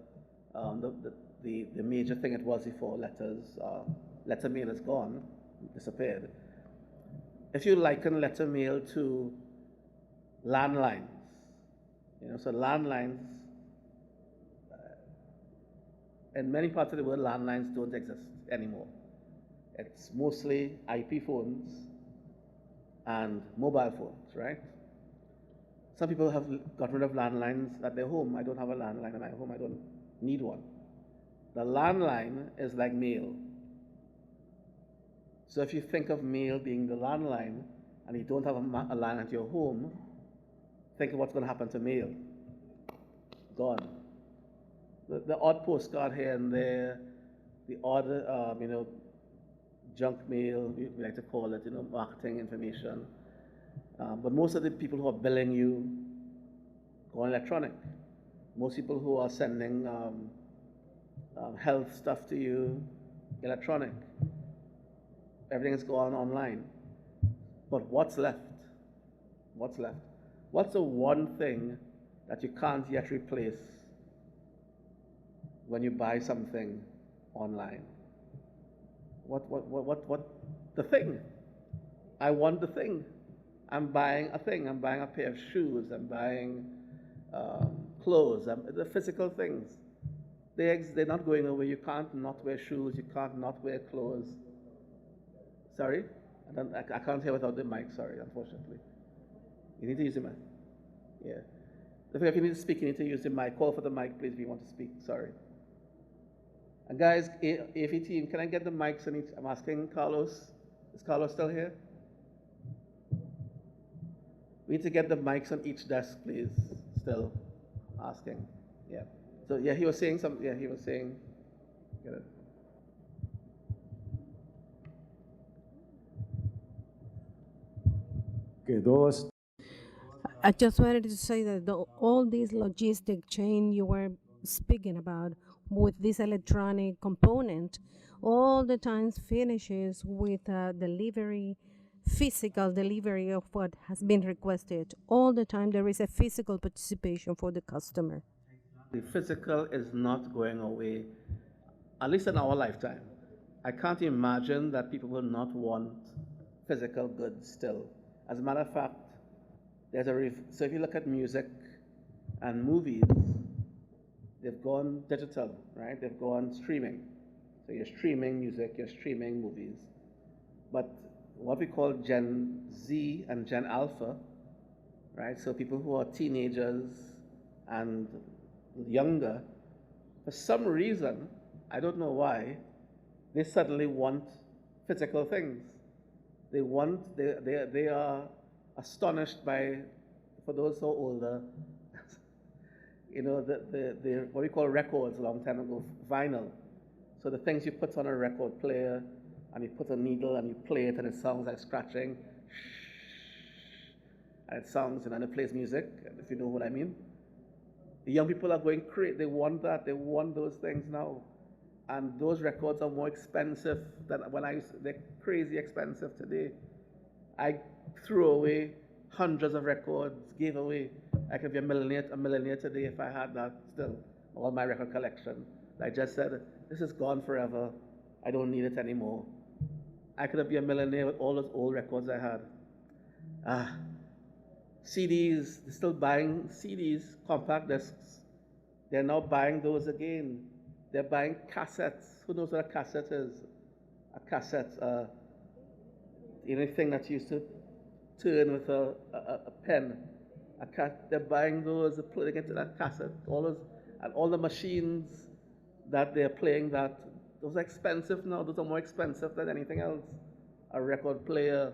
[SPEAKER 2] the major thing it was before. Letter mail is gone, disappeared. If you liken letter mail to landlines, so landlines, in many parts of the world, landlines don't exist anymore. It's mostly IP phones and mobile phones, right? Some people have got rid of landlines at their home. I don't have a landline at my home. I don't need one. The landline is like mail. So if you think of mail being the landline and you don't have a line at your home, think of what's going to happen to mail. Gone. The odd postcard here and there, the odd, junk mail, we like to call it, marketing information. But most of the people who are billing you go electronic. Most people who are sending health stuff to you, electronic. Everything is gone online. But what's left? What's left? What's the one thing that you can't yet replace when you buy something online? What? The thing. I want the thing. I'm buying a thing. I'm buying a pair of shoes. I'm buying clothes. The physical things. They're not going away. You can't not wear shoes. You can't not wear clothes. Sorry? I can't hear without the mic, sorry, unfortunately. You need to use the mic. Yeah. If you need to speak, you need to use the mic. Call for the mic, please, if you want to speak. Sorry. And guys, AV team, can I get the mics? I'm asking Carlos. Is Carlos still here? We need to get the mics on each desk, please. Still asking. Yeah. So, yeah, he was saying something. Yeah, he was saying. Get it.
[SPEAKER 11] I just wanted to say that all this logistic chain you were speaking about with this electronic component all the times finishes with delivery, physical delivery of what has been requested. All the time there is a physical participation for the customer.
[SPEAKER 2] The physical is not going away, at least in our lifetime. I can't imagine that people will not want physical goods still. As a matter of fact, so if you look at music and movies, they've gone digital, right? They've gone streaming. So you're streaming music, you're streaming movies. But what we call Gen Z and Gen Alpha, right? So people who are teenagers and younger, for some reason, I don't know why, they suddenly want physical things. They are astonished by, for those who are older, the what we call records a long time ago, vinyl. So the things you put on a record player, and you put a needle and you play it, and it sounds like scratching, and it sounds, and it plays music, if you know what I mean. The young people are going crazy. They want that. They want those things now. And those records are more expensive than they're crazy expensive today. I threw away hundreds of records, gave away. I could be a millionaire today if I had that still, all my record collection. I just said, this is gone forever. I don't need it anymore. I could be a millionaire with all those old records I had. CDs, they're still buying CDs, compact discs. They're now buying those again. They're buying cassettes. Who knows what a cassette is? A cassette, anything that you used to turn with a pen. They're buying those, they're putting it into that cassette. All the machines that they're playing that, those are expensive now. Those are more expensive than anything else. A record player,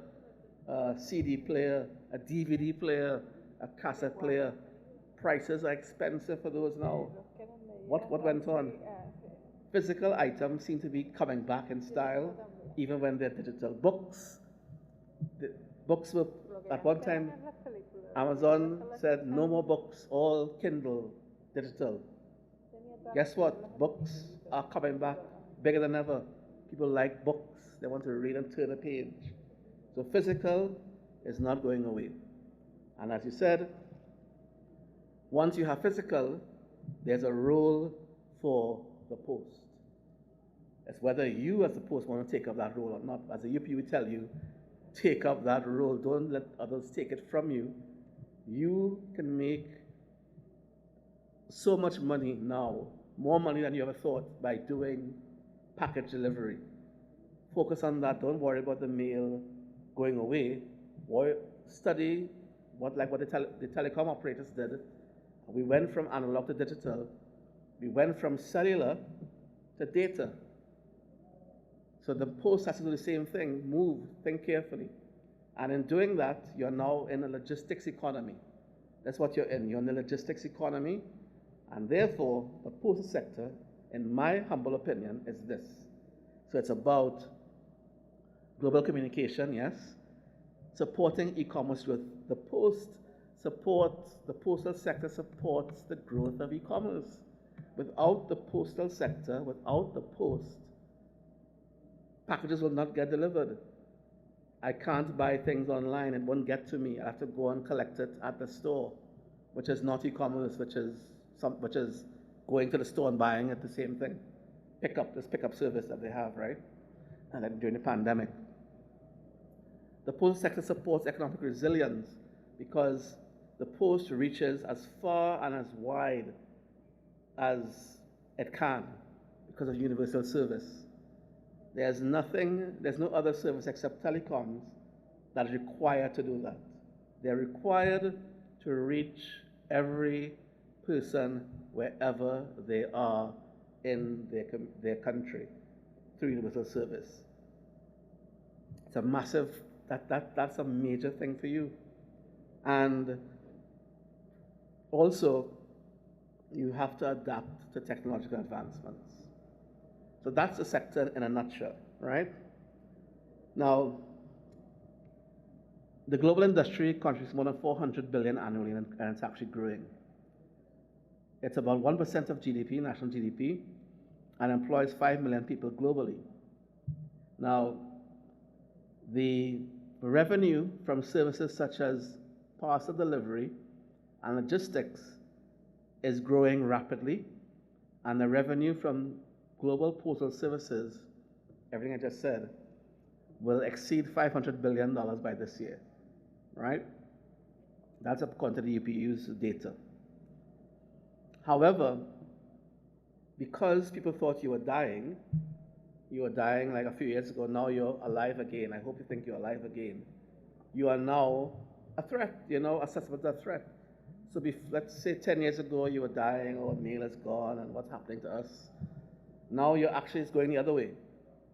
[SPEAKER 2] a CD player, a DVD player, a cassette player. Prices are expensive for those now. What went on? Physical items seem to be coming back in style, even when they're digital. Books were, at one time, Amazon said no more books, all Kindle, digital. Guess what? Books are coming back bigger than ever. People like books. They want to read and turn a page. So physical is not going away. And as you said, once you have physical, there's a role for the post. It's whether you as the post want to take up that role or not. As a UP, we tell you, take up that role. Don't let others take it from you. You can make so much money now more money than you ever thought by doing package delivery. Focus on that. Don't worry about the mail going away. Study what the telecom operators did. We went from analog to digital. We went from cellular to data. So the post has to do the same thing. Move, think carefully. And in doing that, you're now in a logistics economy. That's what you're in. You're in the logistics economy. And therefore, the postal sector, in my humble opinion, is this. So it's about global communication, yes, supporting e-commerce growth. The postal sector supports the growth of e-commerce. Without the postal sector, without the post, packages will not get delivered. I can't buy things online, it won't get to me. I have to go and collect it at the store, which is not e-commerce, which is going to the store and buying it, the same thing. This pickup service that they have, right? And then during the pandemic. The postal sector supports economic resilience because the post reaches as far and as wide as it can because of universal service. There's no other service except telecoms that is required to do that. They're required to reach every person wherever they are in their country through universal service. It's a massive, that's a major thing for you. And also, you have to adapt to technological advancements. So that's the sector in a nutshell, right? Now, the global industry contributes more than 400 billion annually, and it's actually growing. It's about 1% of GDP, national GDP, and employs 5 million people globally. Now, the revenue from services such as parcel delivery and logistics is growing rapidly, and the revenue from global postal services, everything I just said, will exceed $500 billion by this year, right? That's according to the UPU's data. However, because people thought you were dying like a few years ago, now you're alive again. I hope you think you're alive again. You are now a threat, assessed as a threat. So let's say 10 years ago you were dying, or mail is gone, and what's happening to us? Now you're actually going the other way.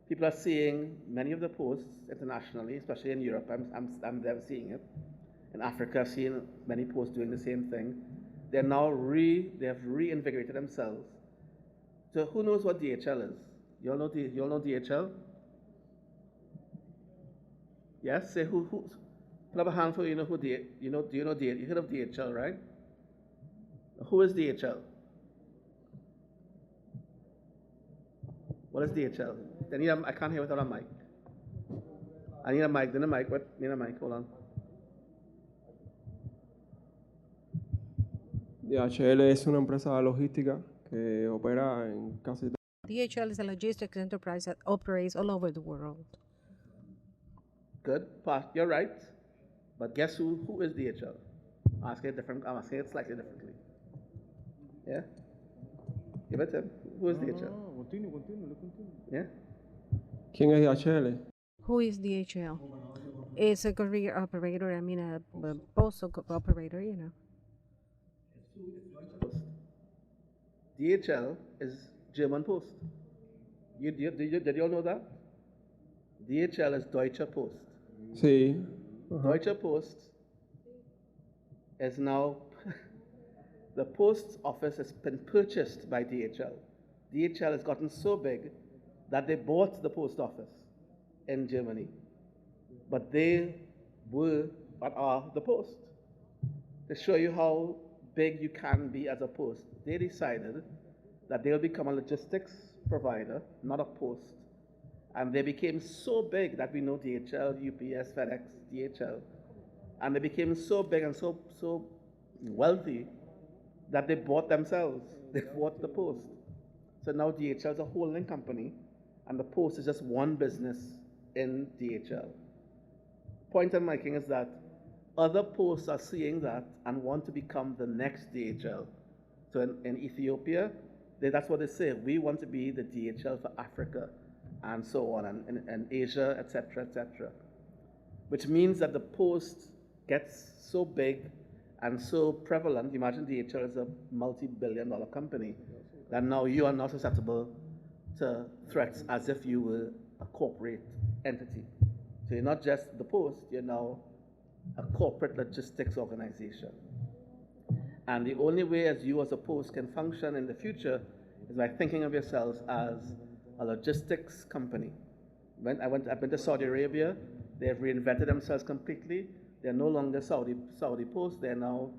[SPEAKER 2] People are seeing many of the posts internationally, especially in Europe. I'm there seeing it. In Africa, I've seen many posts doing the same thing. They have reinvigorated themselves. So who knows what DHL is? You all know DHL? Yes? Say who? Put up a hand for you know who do you know DHL? You heard of DHL, right? Who is DHL? What is DHL? I can't hear without a mic. I need a mic. Need a mic. What? Need a mic. Hold on.
[SPEAKER 12] DHL es una empresa logística que opera en casi.
[SPEAKER 11] DHL is a logistics enterprise that operates all over the world.
[SPEAKER 2] Good. You're right. But guess who is DHL? I'm asking it slightly differently. Yeah? Give it to him. Who is DHL?
[SPEAKER 12] Continue.
[SPEAKER 2] Yeah?
[SPEAKER 12] ¿Quién es DHL?
[SPEAKER 11] Who is DHL? It's a courier operator, a postal operator,
[SPEAKER 2] DHL is German Post. Did you all know that? DHL is Deutsche Post.
[SPEAKER 12] Sí.
[SPEAKER 2] Deutsche Post is now, the post office has been purchased by DHL. DHL has gotten so big that they bought the post office in Germany. But they are the post. To show you how big you can be as a post, they decided that they'll become a logistics provider, not a post. And they became so big that we know DHL, UPS, FedEx, DHL. And they became so big and so wealthy that they bought themselves. They bought the post. So now DHL is a holding company, and the post is just one business in DHL. Point I'm making is that other posts are seeing that and want to become the next DHL. So in Ethiopia, That's what they say. We want to be the DHL for Africa and so on, and Asia, etc., etc. Which means that the post gets so big and so prevalent. Imagine DHL is a multi-billion-dollar company, that now you are not susceptible to threats as if you were a corporate entity. So you're not just the post, you're now a corporate logistics organization. And the only way as you as a post can function in the future is by thinking of yourselves as a logistics company. I've been to Saudi Arabia. They have reinvented themselves completely. They're no longer Saudi Post. They're now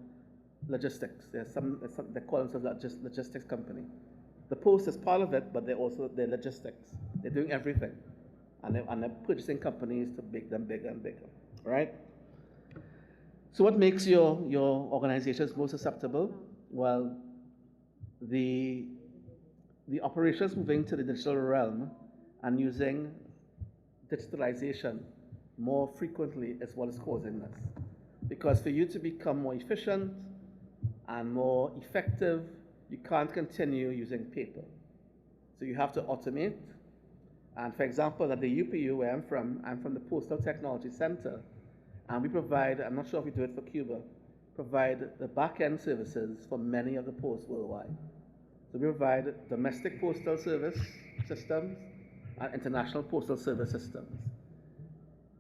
[SPEAKER 2] logistics. They call themselves just logistics company. The post is part of it, but they're logistics. They're doing everything, and they're purchasing companies to make them bigger and bigger. Right? So what makes your organizations most susceptible? Well, the operations moving to the digital realm and using digitalization more frequently is what is causing this. Because for you to become more efficient and more effective, you can't continue using paper. So you have to automate. And for example, at the UPU where I'm from the Postal Technology Center, and we provide, I'm not sure if we do it for Cuba, provide the back-end services for many of the posts worldwide. So we provide domestic postal service systems and international postal service systems.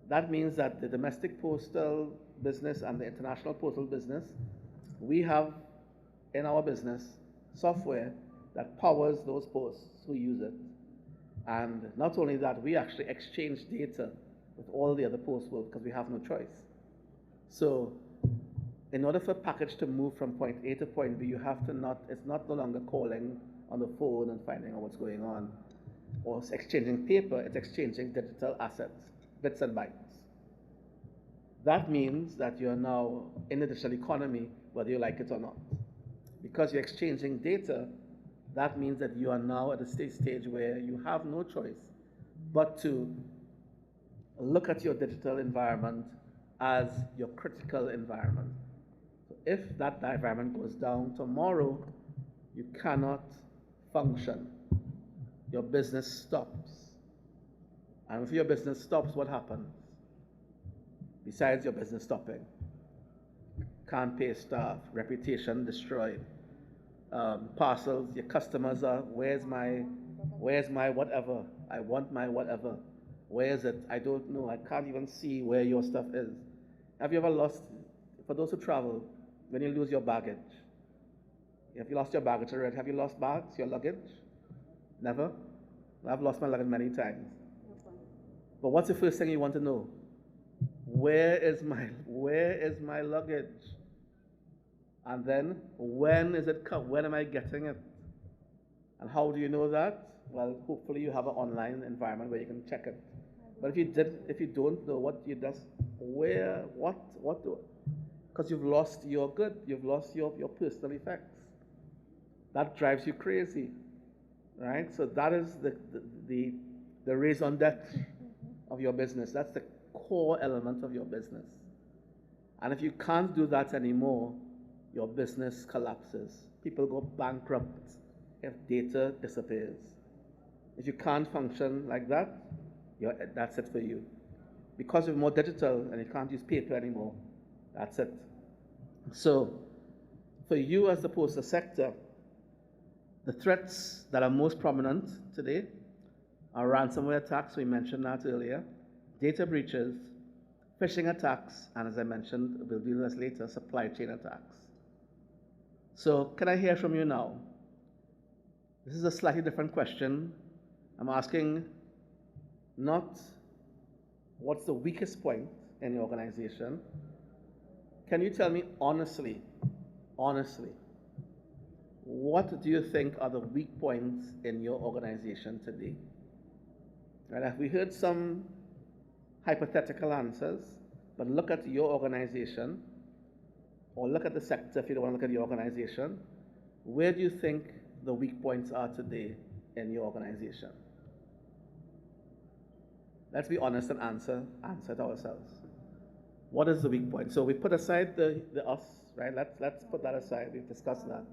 [SPEAKER 2] That means that the domestic postal business and the international postal business, we have in our business software that powers those posts who use it. And not only that, we actually exchange data with all the other post world because we have no choice. So in order for a package to move from point A to point B, you have to it's no longer calling on the phone and finding out what's going on, or exchanging paper, it's exchanging digital assets, bits and bytes. That means that you're now in the digital economy, whether you like it or not. Because you're exchanging data, that means that you are now at a stage where you have no choice but to look at your digital environment as your critical environment. So if that environment goes down tomorrow, you cannot function. Your business stops. And if your business stops, what happens? Besides your business stopping, can't pay staff, reputation destroyed, parcels, your customers are, where's my whatever? I want my whatever. Where is it? I don't know. I can't even see where your stuff is. Have you ever lost, for those who travel, when you lose your baggage? Have you lost your baggage already? Have you lost bags, your luggage? Never? I've lost my luggage many times. But what's the first thing you want to know? Where is my luggage? And then, when is it come? When am I getting it? And how do you know that? Well, hopefully you have an online environment where you can check it. But if you don't know what you just, where, what do, because you've lost your good, you've lost your personal effects. That drives you crazy, right? So that is the raison d'etre of your business. That's the core element of your business. And if you can't do that anymore, your business collapses. People go bankrupt if data disappears. If you can't function like that, that's it for you. Because you're more digital and you can't use paper anymore, that's it. So, for you as the postal sector, the threats that are most prominent today are ransomware attacks, we mentioned that earlier, data breaches, phishing attacks, and as I mentioned, we'll deal with this later, supply chain attacks. So, can I hear from you now? This is a slightly different question. I'm asking not what's the weakest point in your organization. Can you tell me honestly, what do you think are the weak points in your organization today? Right, we heard some hypothetical answers, but look at your organization, or look at the sector if you don't want to look at your organization. Where do you think the weak points are today in your organization? Let's be honest and answer it ourselves. What is the weak point? So we put aside the us, right? Let's put that aside. We've discussed that.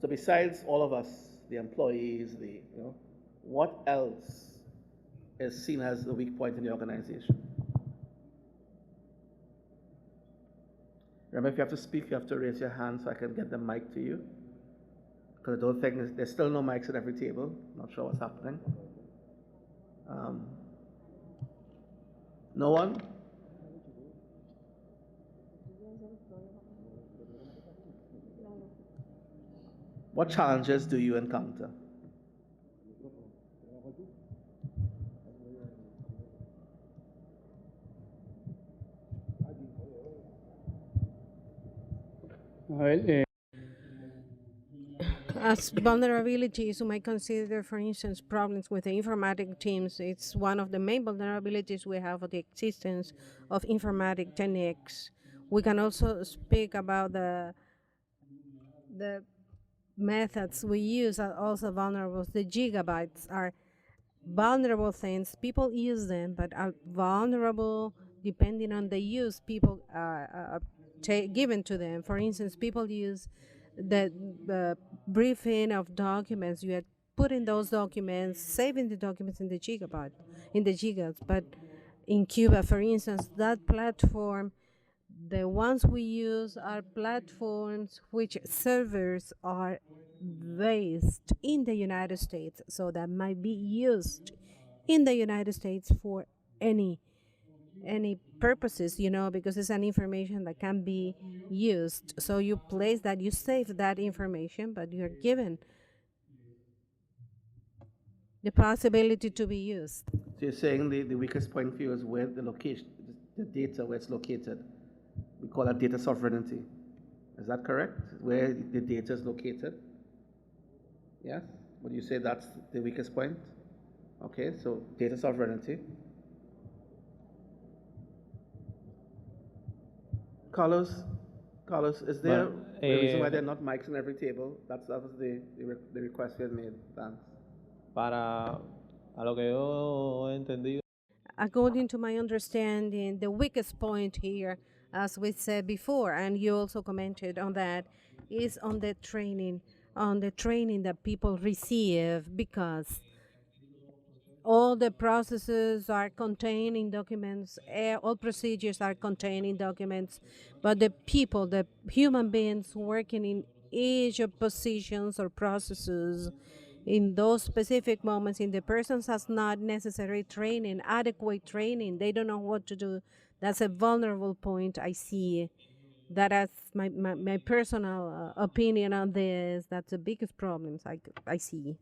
[SPEAKER 2] So besides all of us, the employees, what else is seen as the weak point in the organization? Remember, if you have to speak, you have to raise your hand so I can get the mic to you. Because I don't think there's still no mics at every table. Not sure what's happening. No one? What challenges do you encounter?
[SPEAKER 11] As vulnerabilities, you might consider, for instance, problems with the informatic teams. It's one of the main vulnerabilities we have of the existence of informatic techniques. We can also speak about the methods we use are also vulnerable. The gigabytes are vulnerable things. People use them, but are vulnerable depending on the use people are given to them. For instance, people use the briefing of documents. You are putting those documents, saving the documents in the gigas. But in Cuba, for instance, that platform, the ones we use are platforms which servers are based in the United States, so that might be used in the United States for any purposes, because it's an information that can be used. So you place that, you save that information, but you're given the possibility to be used.
[SPEAKER 2] So you're saying the weakest point for you is where the location, the data, where it's located. We call that data sovereignty. Is that correct? Where the data is located? Yes? Would you say that's the weakest point? Okay, so data sovereignty. Carlos, is there a reason why there are not mics on every table? That was the request you had made. Thanks.
[SPEAKER 8] A lo que yo he entendido.
[SPEAKER 11] According to my understanding, the weakest point here, as we said before, and you also commented on that, is on the training that people receive, because all the processes are contained in documents, all procedures are contained in documents, but the people, the human beings working in each of positions or processes in those specific moments, in the person has not necessary training, adequate training, they don't know what to do. That's a vulnerable point I see. That is my personal opinion on this. That's the biggest problems I see.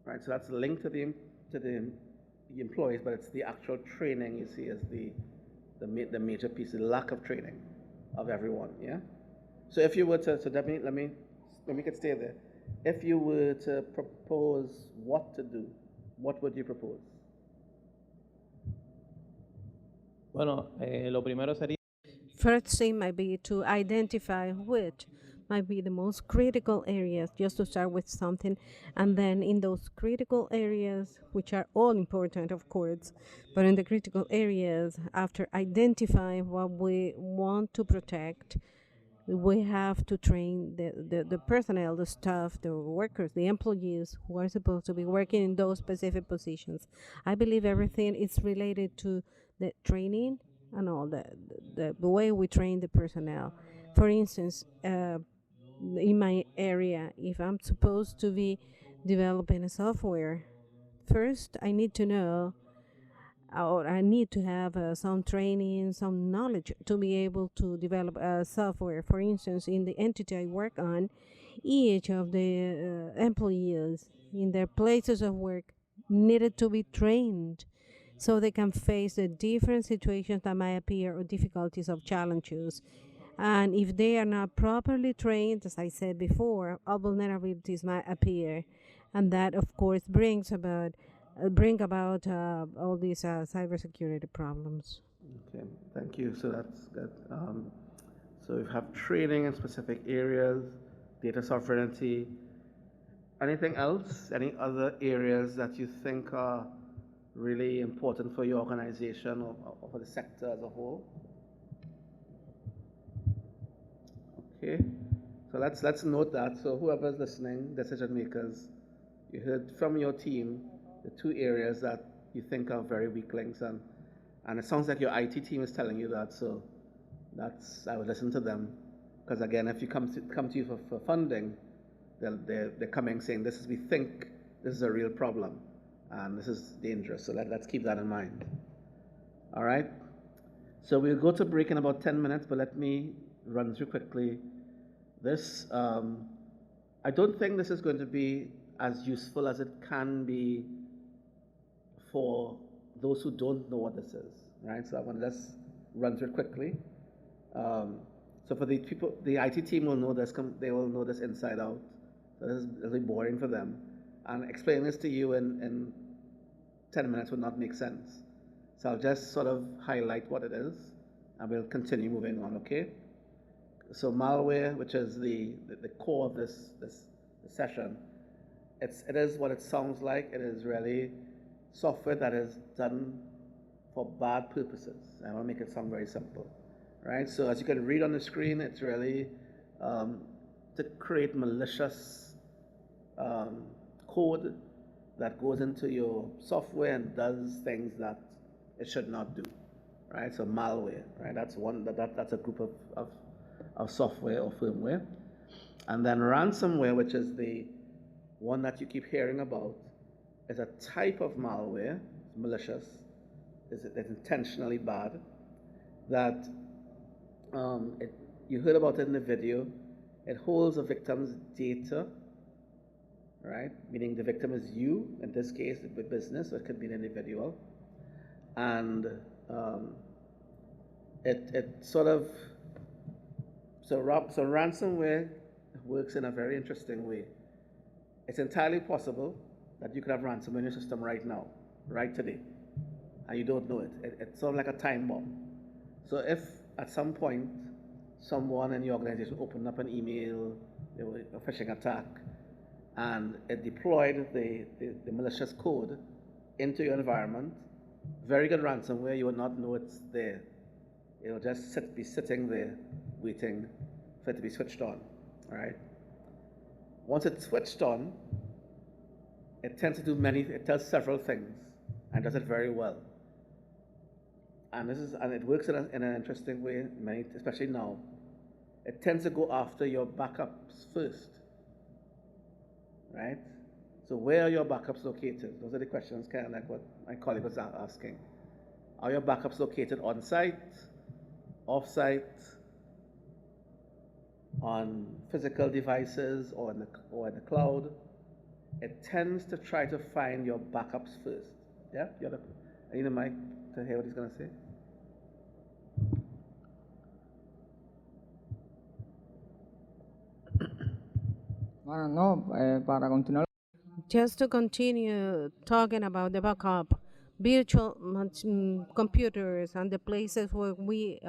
[SPEAKER 2] Right, so that's linked to the employees, but it's the actual training you see as the major piece, the lack of training of everyone. Yeah. So if you were to, let me could stay there. If you were to propose what to do, what would you propose?
[SPEAKER 8] Bueno, lo primero sería.
[SPEAKER 11] First thing might be to identify which might be the most critical areas, just to start with something, and then in those critical areas, which are all important, of course, but in the critical areas, after identifying what we want to protect, we have to train the personnel, the staff, the workers, the employees who are supposed to be working in those specific positions. I believe everything is related to the training and all the way we train the personnel. For instance, in my area, if I'm supposed to be developing a software, first I need to know, or I need to have some training, some knowledge to be able to develop a software. For instance, in the entity I work on, each of the employees in their places of work needed to be trained so they can face the different situations that might appear, or difficulties or challenges. And if they are not properly trained, as I said before, all vulnerabilities might appear. And that, of course, bring about all these cybersecurity problems.
[SPEAKER 2] Okay, thank you. So that's good. So we have training in specific areas, data sovereignty. Anything else? Any other areas that you think are really important for your organization or for the sector as a whole? Okay, so let's note that. So whoever's listening, decision makers, You heard from your team the two areas that you think are very weak links, and it sounds like your IT team is telling you that, so I would listen to them. Because again, if you come to you for funding, they're coming saying, we think this is a real problem, and this is dangerous, so let's keep that in mind. All right? So we'll go to break in about 10 minutes, but let me run through quickly this. I don't think this is going to be as useful as it can be for those who don't know what this is, right? So I'm going to just run through it quickly. So for the people, the IT team will know this, they will know this inside out. So this is really boring for them. And explaining this to you in 10 minutes would not make sense. So I'll just sort of highlight what it is, and we'll continue moving on, okay? So malware, which is the core of this session, it is what it sounds like. It is really software that is done for bad purposes. I want to make it sound very simple, right? So as you can read on the screen, it's really to create malicious code that goes into your software and does things that it should not do, right? So malware, right? That's one that's a group of software or firmware. And then ransomware, which is the one that you keep hearing about, is a type of malware, it's malicious, it's intentionally bad, that you heard about it in the video. It holds a victim's data, right? Meaning the victim is you, in this case, the business, or it could be an individual. And it sort of, so ransomware works in a very interesting way. It's entirely possible that you could have ransomware in your system right now, right today, and you don't know it. It's sort of like a time bomb. So if at some point someone in your organization opened up an email, a phishing attack, and it deployed the malicious code into your environment, very good ransomware, you will not know it's there. It will just be sitting there waiting for it to be switched on, all right? Once it's switched on, it tends to do it does several things and does it very well. And it works in an interesting way, especially now. It tends to go after your backups first, right? So where are your backups located? Those are the questions, kind of like what my colleague was asking. Are your backups located on site, off site, on physical devices, or in the cloud? It tends to try to find your backups first. Yeah? I need a mic to hear what he's going to say.
[SPEAKER 13] Para continuar.
[SPEAKER 11] Just to continue talking about the backup, virtual computers and the places where we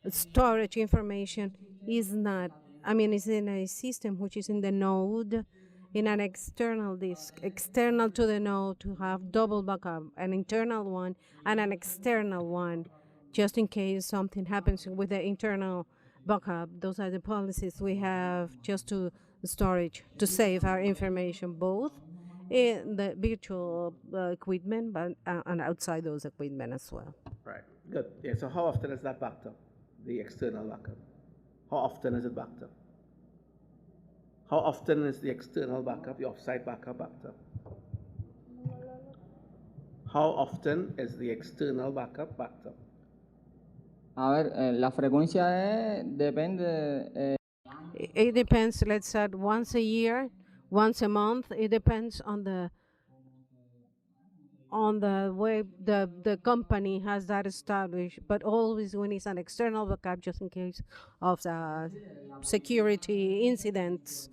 [SPEAKER 11] storage information is not, it's in a system which is in the node, in an external disk, external to the node, to have double backup, an internal one and an external one, just in case something happens with the internal backup. Those are the policies we have just to storage, to save our information, both in the virtual equipment and outside those equipment as well.
[SPEAKER 2] Right, good. Yeah, so how often is that backed up, the external backup? How often is it backed up? How often is the external backup, the offsite backup backed up? How often is the external backup backed up?
[SPEAKER 13] La frecuencia depende.
[SPEAKER 11] It depends, let's say, once a year, once a month. It depends on the way the company has that established, but always when it's an external backup, just in case of security incidents.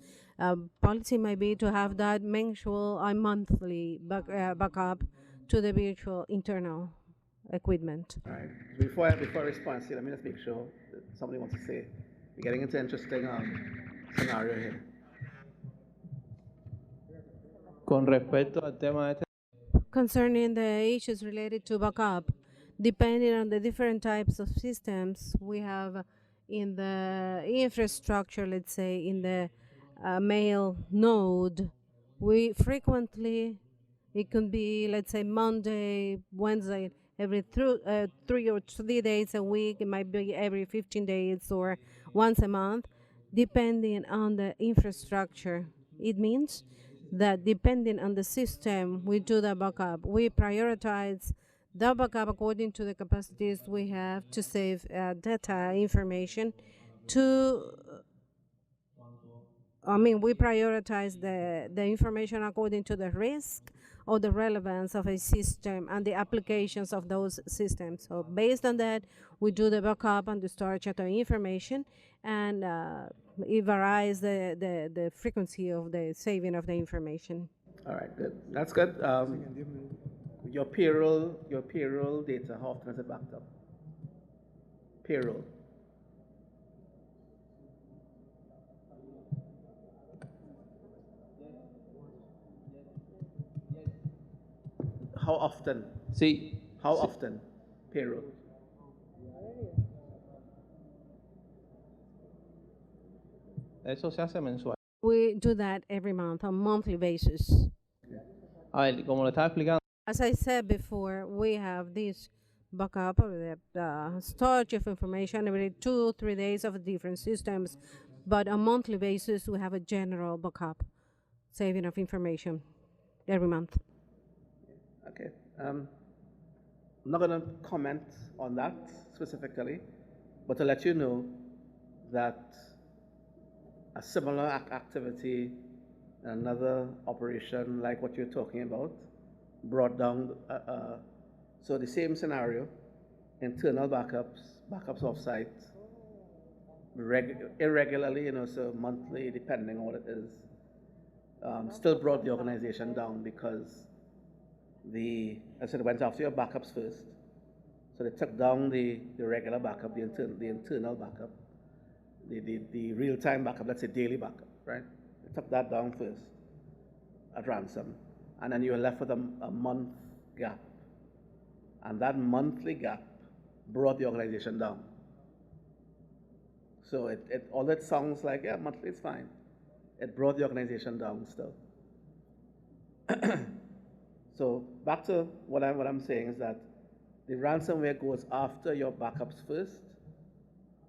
[SPEAKER 11] Policy might be to have that mensual and monthly backup to the virtual internal equipment.
[SPEAKER 2] All right. Before I respond, let me just make sure that somebody wants to say. We're getting into an interesting scenario here.
[SPEAKER 8] Con respecto al tema de
[SPEAKER 11] Concerning the issues related to backup, depending on the different types of systems we have in the infrastructure, let's say in the mail node, We frequently, it can be, let's say, Monday, Wednesday, every 3 or 3 days a week. It might be every 15 days or once a month, depending on the infrastructure. It means that depending on the system, we do the backup. We prioritize the backup according to the capacities we have to save data information we prioritize the information according to the risk or the relevance of a system and the applications of those systems. So based on that, we do the backup and the storage of the information, and it varies the frequency of the saving of the information.
[SPEAKER 2] All right, good. That's good. Your payroll data, how often is it backed up? Payroll. How often? How often? Payroll.
[SPEAKER 8] Eso se hace mensual.
[SPEAKER 11] We do that every month on a monthly basis.
[SPEAKER 8] A ver, como le estaba explicando.
[SPEAKER 11] As I said before, we have this backup or the storage of information every 2-3 days of different systems, but on a monthly basis, we have a general backup saving of information every month.
[SPEAKER 2] Okay. I'm not going to comment on that specifically, but to let you know that a similar activity, another operation like what you're talking about, brought down, so the same scenario, internal backups off-site, irregularly, so monthly, depending on what it is, still brought the organization down because I said, went after your backups first. So they took down the regular backup, the internal backup, the real-time backup, let's say daily backup, right? They took that down first at ransom. And then you were left with a month gap. And that monthly gap brought the organization down. So although it sounds like, yeah, monthly is fine, it brought the organization down still. So back to what I'm saying is that the ransomware goes after your backups first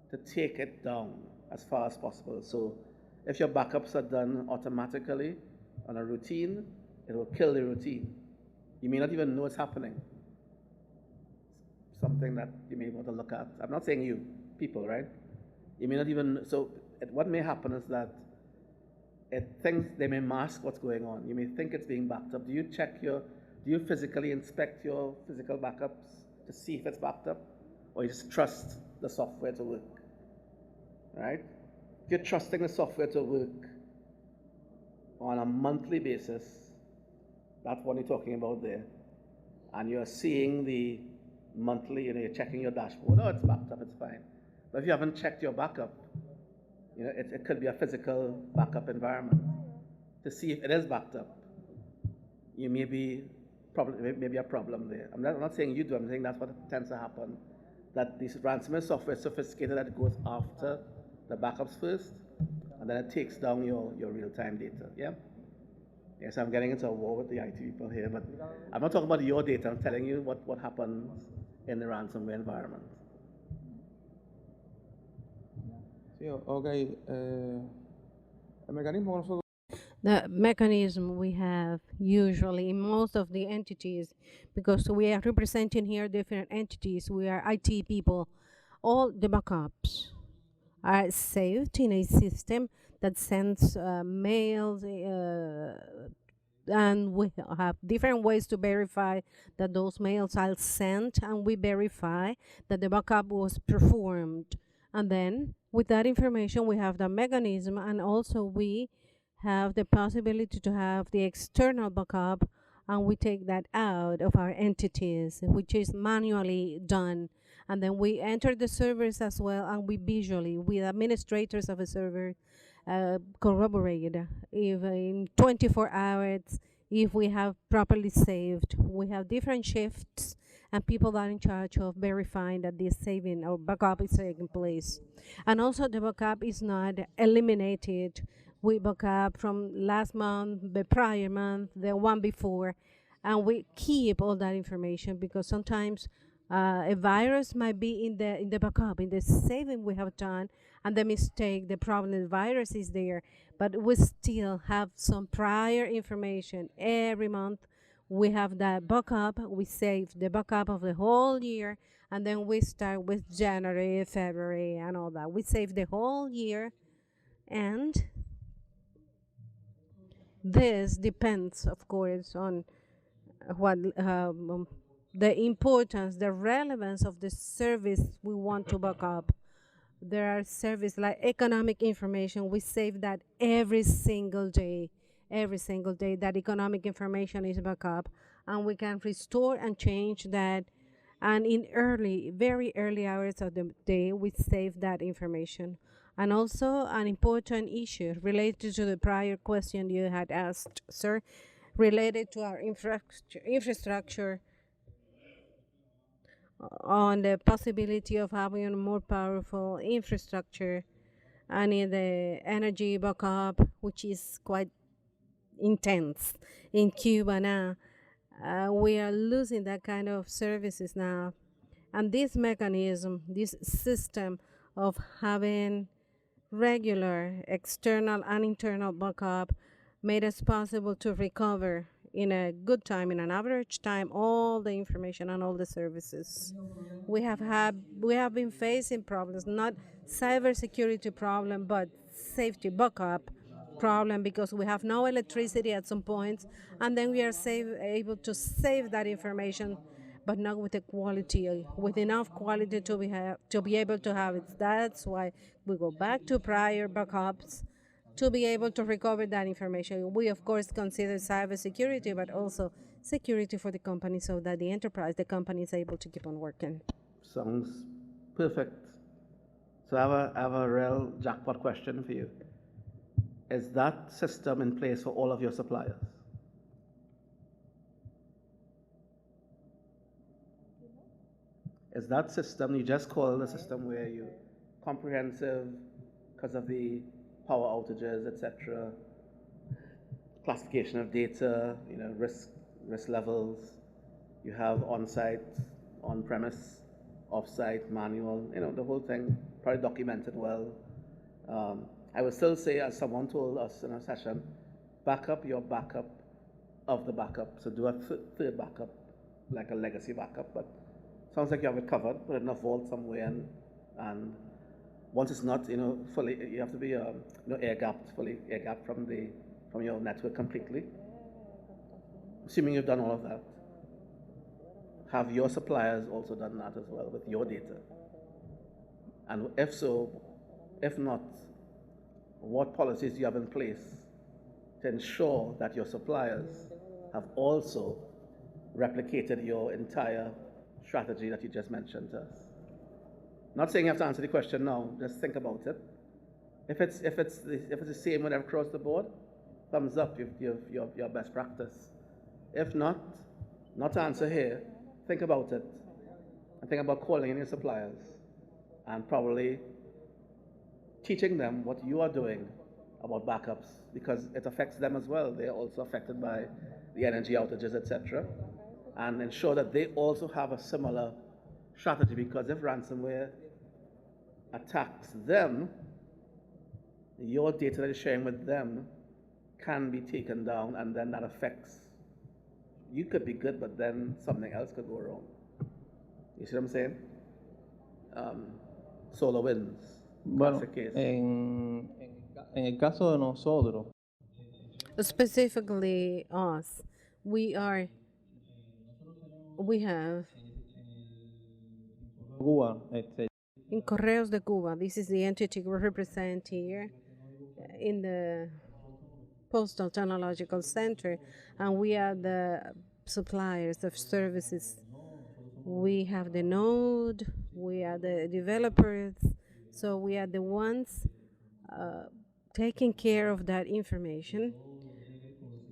[SPEAKER 2] to take it down as far as possible. So if your backups are done automatically on a routine, it will kill the routine. You may not even know it's happening. Something that you may want to look at. I'm not saying you, people, right? You may not even, so what may happen is that they may mask what's going on. You may think it's being backed up. Do you physically inspect your physical backups to see if it's backed up? Or you just trust the software to work, right? If you're trusting the software to work on a monthly basis, that's what you're talking about there, and you're seeing the monthly, you're checking your dashboard, oh, it's backed up, it's fine. But if you haven't checked your backup, it could be a physical backup environment. To see if it is backed up, you may be a problem there. I'm not saying you do, I'm saying that's what tends to happen, that this ransomware software is sophisticated that it goes after the backups first, and then it takes down your real-time data, yeah? Yes, I'm getting into a war with the IT people here, but I'm not talking about your data, I'm telling you what happens in the ransomware environment.
[SPEAKER 12] Sí, okay. El mecanismo nosotros.
[SPEAKER 11] The mechanism we have usually in most of the entities, because we are representing here different entities, we are IT people, all the backups are saved in a system that sends mails, and we have different ways to verify that those mails are sent, and we verify that the backup was performed. And then with that information, we have the mechanism, and also we have the possibility to have the external backup, and we take that out of our entities, which is manually done. And then we enter the servers as well, and we visually, with administrators of a server, corroborate if in 24 hours, if we have properly saved. We have different shifts and people that are in charge of verifying that this saving or backup is taking place. And also the backup is not eliminated We back up from last month, the prior month, the one before, and we keep all that information because sometimes a virus might be in the backup, in the saving we have done, and the mistake, the problem, the virus is there, but we still have some prior information. Every month we have that backup, we save the backup of the whole year, and then we start with January, February, and all that. We save the whole year, and this depends, of course, on what the importance, the relevance of the service we want to back up. There are services like economic information. We save that every single day. Every single day that economic information is back up, and we can restore and change that. And in very early hours of the day, we save that information. And also an important issue related to the prior question you had asked, sir, related to our infrastructure on the possibility of having a more powerful infrastructure and in the energy backup, which is quite intense in Cuba now. We are losing that kind of services now. And this mechanism, this system of having regular external and internal backup made us possible to recover in a good time, in an average time, all the information and all the services. We have been facing problems, not cybersecurity problem, but safety backup problem, because we have no electricity at some points, and then we are able to save that information, but not with the quality, with enough quality to be able to have it. That's why we go back to prior backups to be able to recover that information. We, of course, consider cybersecurity, but also security for the company so that the enterprise, the company, is able to keep on working.
[SPEAKER 2] Sounds perfect. So I have a real jackpot question for you. Is that system in place for all of your suppliers? Is that system, you just call the system where you comprehensive because of the power outages, etc., classification of data, risk levels, you have on-site, on-premise, off-site, manual, the whole thing, probably documented well. I would still say, as someone told us in a session, back up your backup of the backup. So do a third backup, like a legacy backup, but sounds like you have it covered, put it in a vault somewhere, and once it's not, fully, you have to be, fully air-gapped from your network completely. Assuming you've done all of that, have your suppliers also done that as well with your data? And if so, if not, what policies do you have in place to ensure that your suppliers have also replicated your entire strategy that you just mentioned to us? Not saying you have to answer the question now, just think about it. If it's the same whenever across the board, thumbs up, your best practice. If not to answer here, think about it. And think about calling in your suppliers and probably teaching them what you are doing about backups, because it affects them as well. They're also affected by the energy outages, etc. And ensure that they also have a similar strategy, because if ransomware attacks them, your data that you're sharing with them can be taken down, and then that affects, you could be good, but then something else could go wrong. You see what I'm saying? SolarWinds.
[SPEAKER 8] Bueno, en el caso de nosotros,
[SPEAKER 11] specifically us, we have
[SPEAKER 8] Cuba,
[SPEAKER 11] in Correos de Cuba, this is the entity we represent here in the Postal Technological Center, and we are the suppliers of services. We have the node, we are the developers, so we are the ones taking care of that information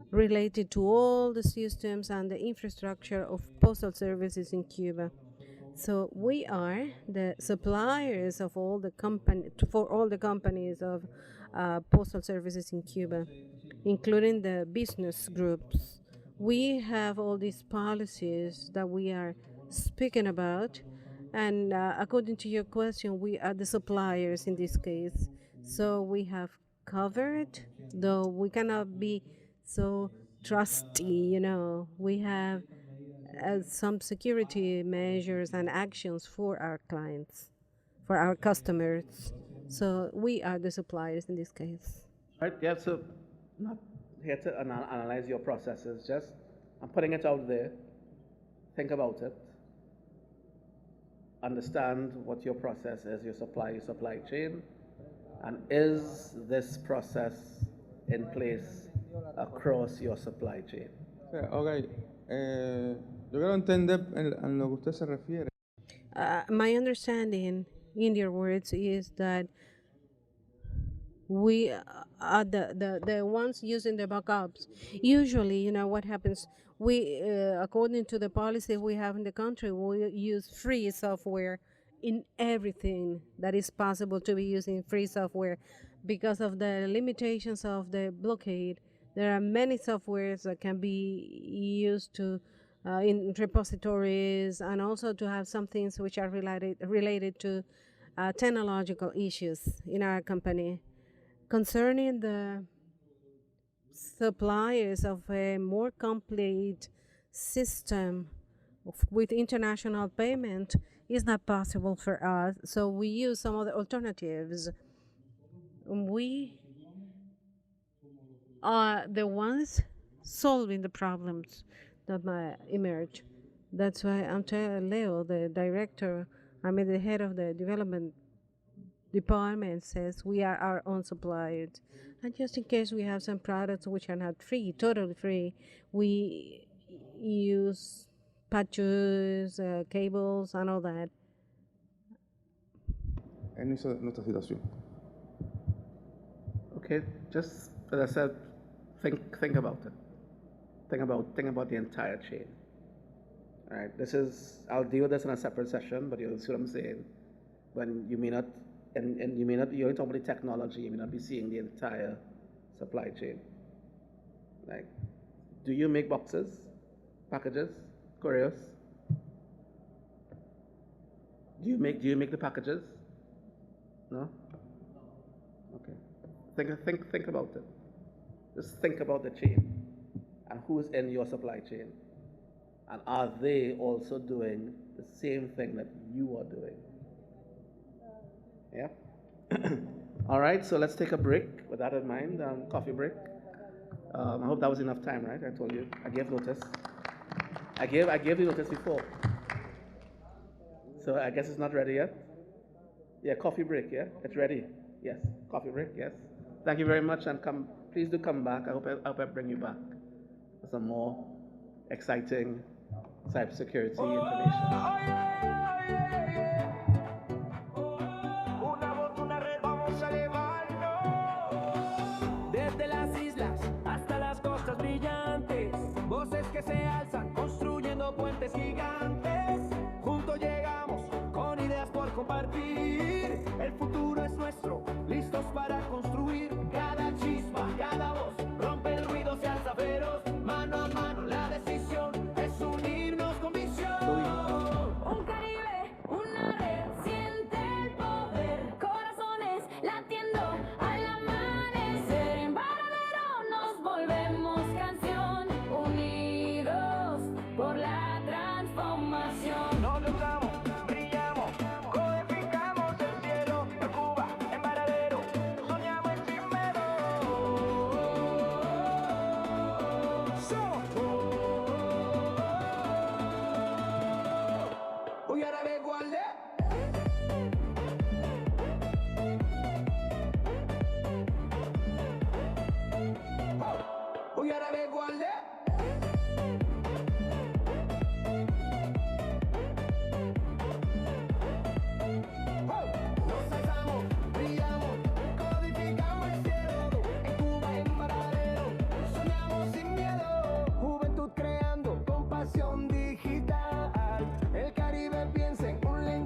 [SPEAKER 11] related to all the systems and the infrastructure of postal services in Cuba. So we are the suppliers of all the for all the companies of postal services in Cuba, including the business groups. We have all these policies that we are speaking about, and according to your question, we are the suppliers in this case. So we have covered, though we cannot be so trusty, we have some security measures and actions for our clients, for our customers. So we are the suppliers in this case.
[SPEAKER 2] Right, yeah, so not here to analyze your processes, just I'm putting it out there. Think about it. Understand what your process is, your supply chain, and is this process in place across your supply chain?
[SPEAKER 12] Ok, yo quiero entender en lo que usted se refiere.
[SPEAKER 11] My understanding, in your words, is that we are the ones using the backups. Usually, what happens, we, according to the policy we have in the country, we use free software in everything that is possible to be using free software. Because of the limitations of the blockade, there are many softwares that can be used to in repositories, and also to have some things which are related to technological issues in our company. Concerning the suppliers of a more complete system with international payment, is not possible for us, so we use some other alternatives. We are the ones solving the problems that might emerge. That's why I'm telling Leo, the director, the head of the development department, says we are our own suppliers. And just in case we have some products which are not free, totally free, we use patches, cables, and all that.
[SPEAKER 12] En nuestra situación.
[SPEAKER 2] Okay, just as I said, think about it. Think about the entire chain. All right, I'll deal with this in a separate session, but you'll see what I'm saying. When you may not, and you may not, you're talking about the technology, you may not be seeing the entire supply chain. Like, do you make boxes, packages, couriers? Do you make the packages? No? Okay. Think about it. Just think about the chain and who's in your supply chain. And are they also doing the same thing that you are doing? Yeah? All right, so let's take a break with that in mind, coffee break. I hope that was enough time, right? I told you, I gave notice. I gave you notice before. So I guess it's not ready yet. Yeah, coffee break, yeah? It's ready. Yes, coffee break, yes. Thank you very much, and please do come back. I hope I bring you back for some more exciting cybersecurity information.
[SPEAKER 14] Desde las islas hasta las costas brillantes, voces que se alzan construyendo puentes gigantes. Juntos llegamos con ideas por compartir. El futuro es nuestro, listos para construir. Cada chispa, cada voz rompe el ruido, se alza feroz. Mano a mano la decisión es unirnos con visión. Un Caribe, una red, siente el poder. Corazones latiendo al amanecer. En Varadero nos volvemos canción. Unidos por la transformación. Nos logramos, brillamos, codificamos el cielo. En Cuba, en Varadero, soñamos en primero. Hoy ahora ve guarde. Hoy ahora ve guarde.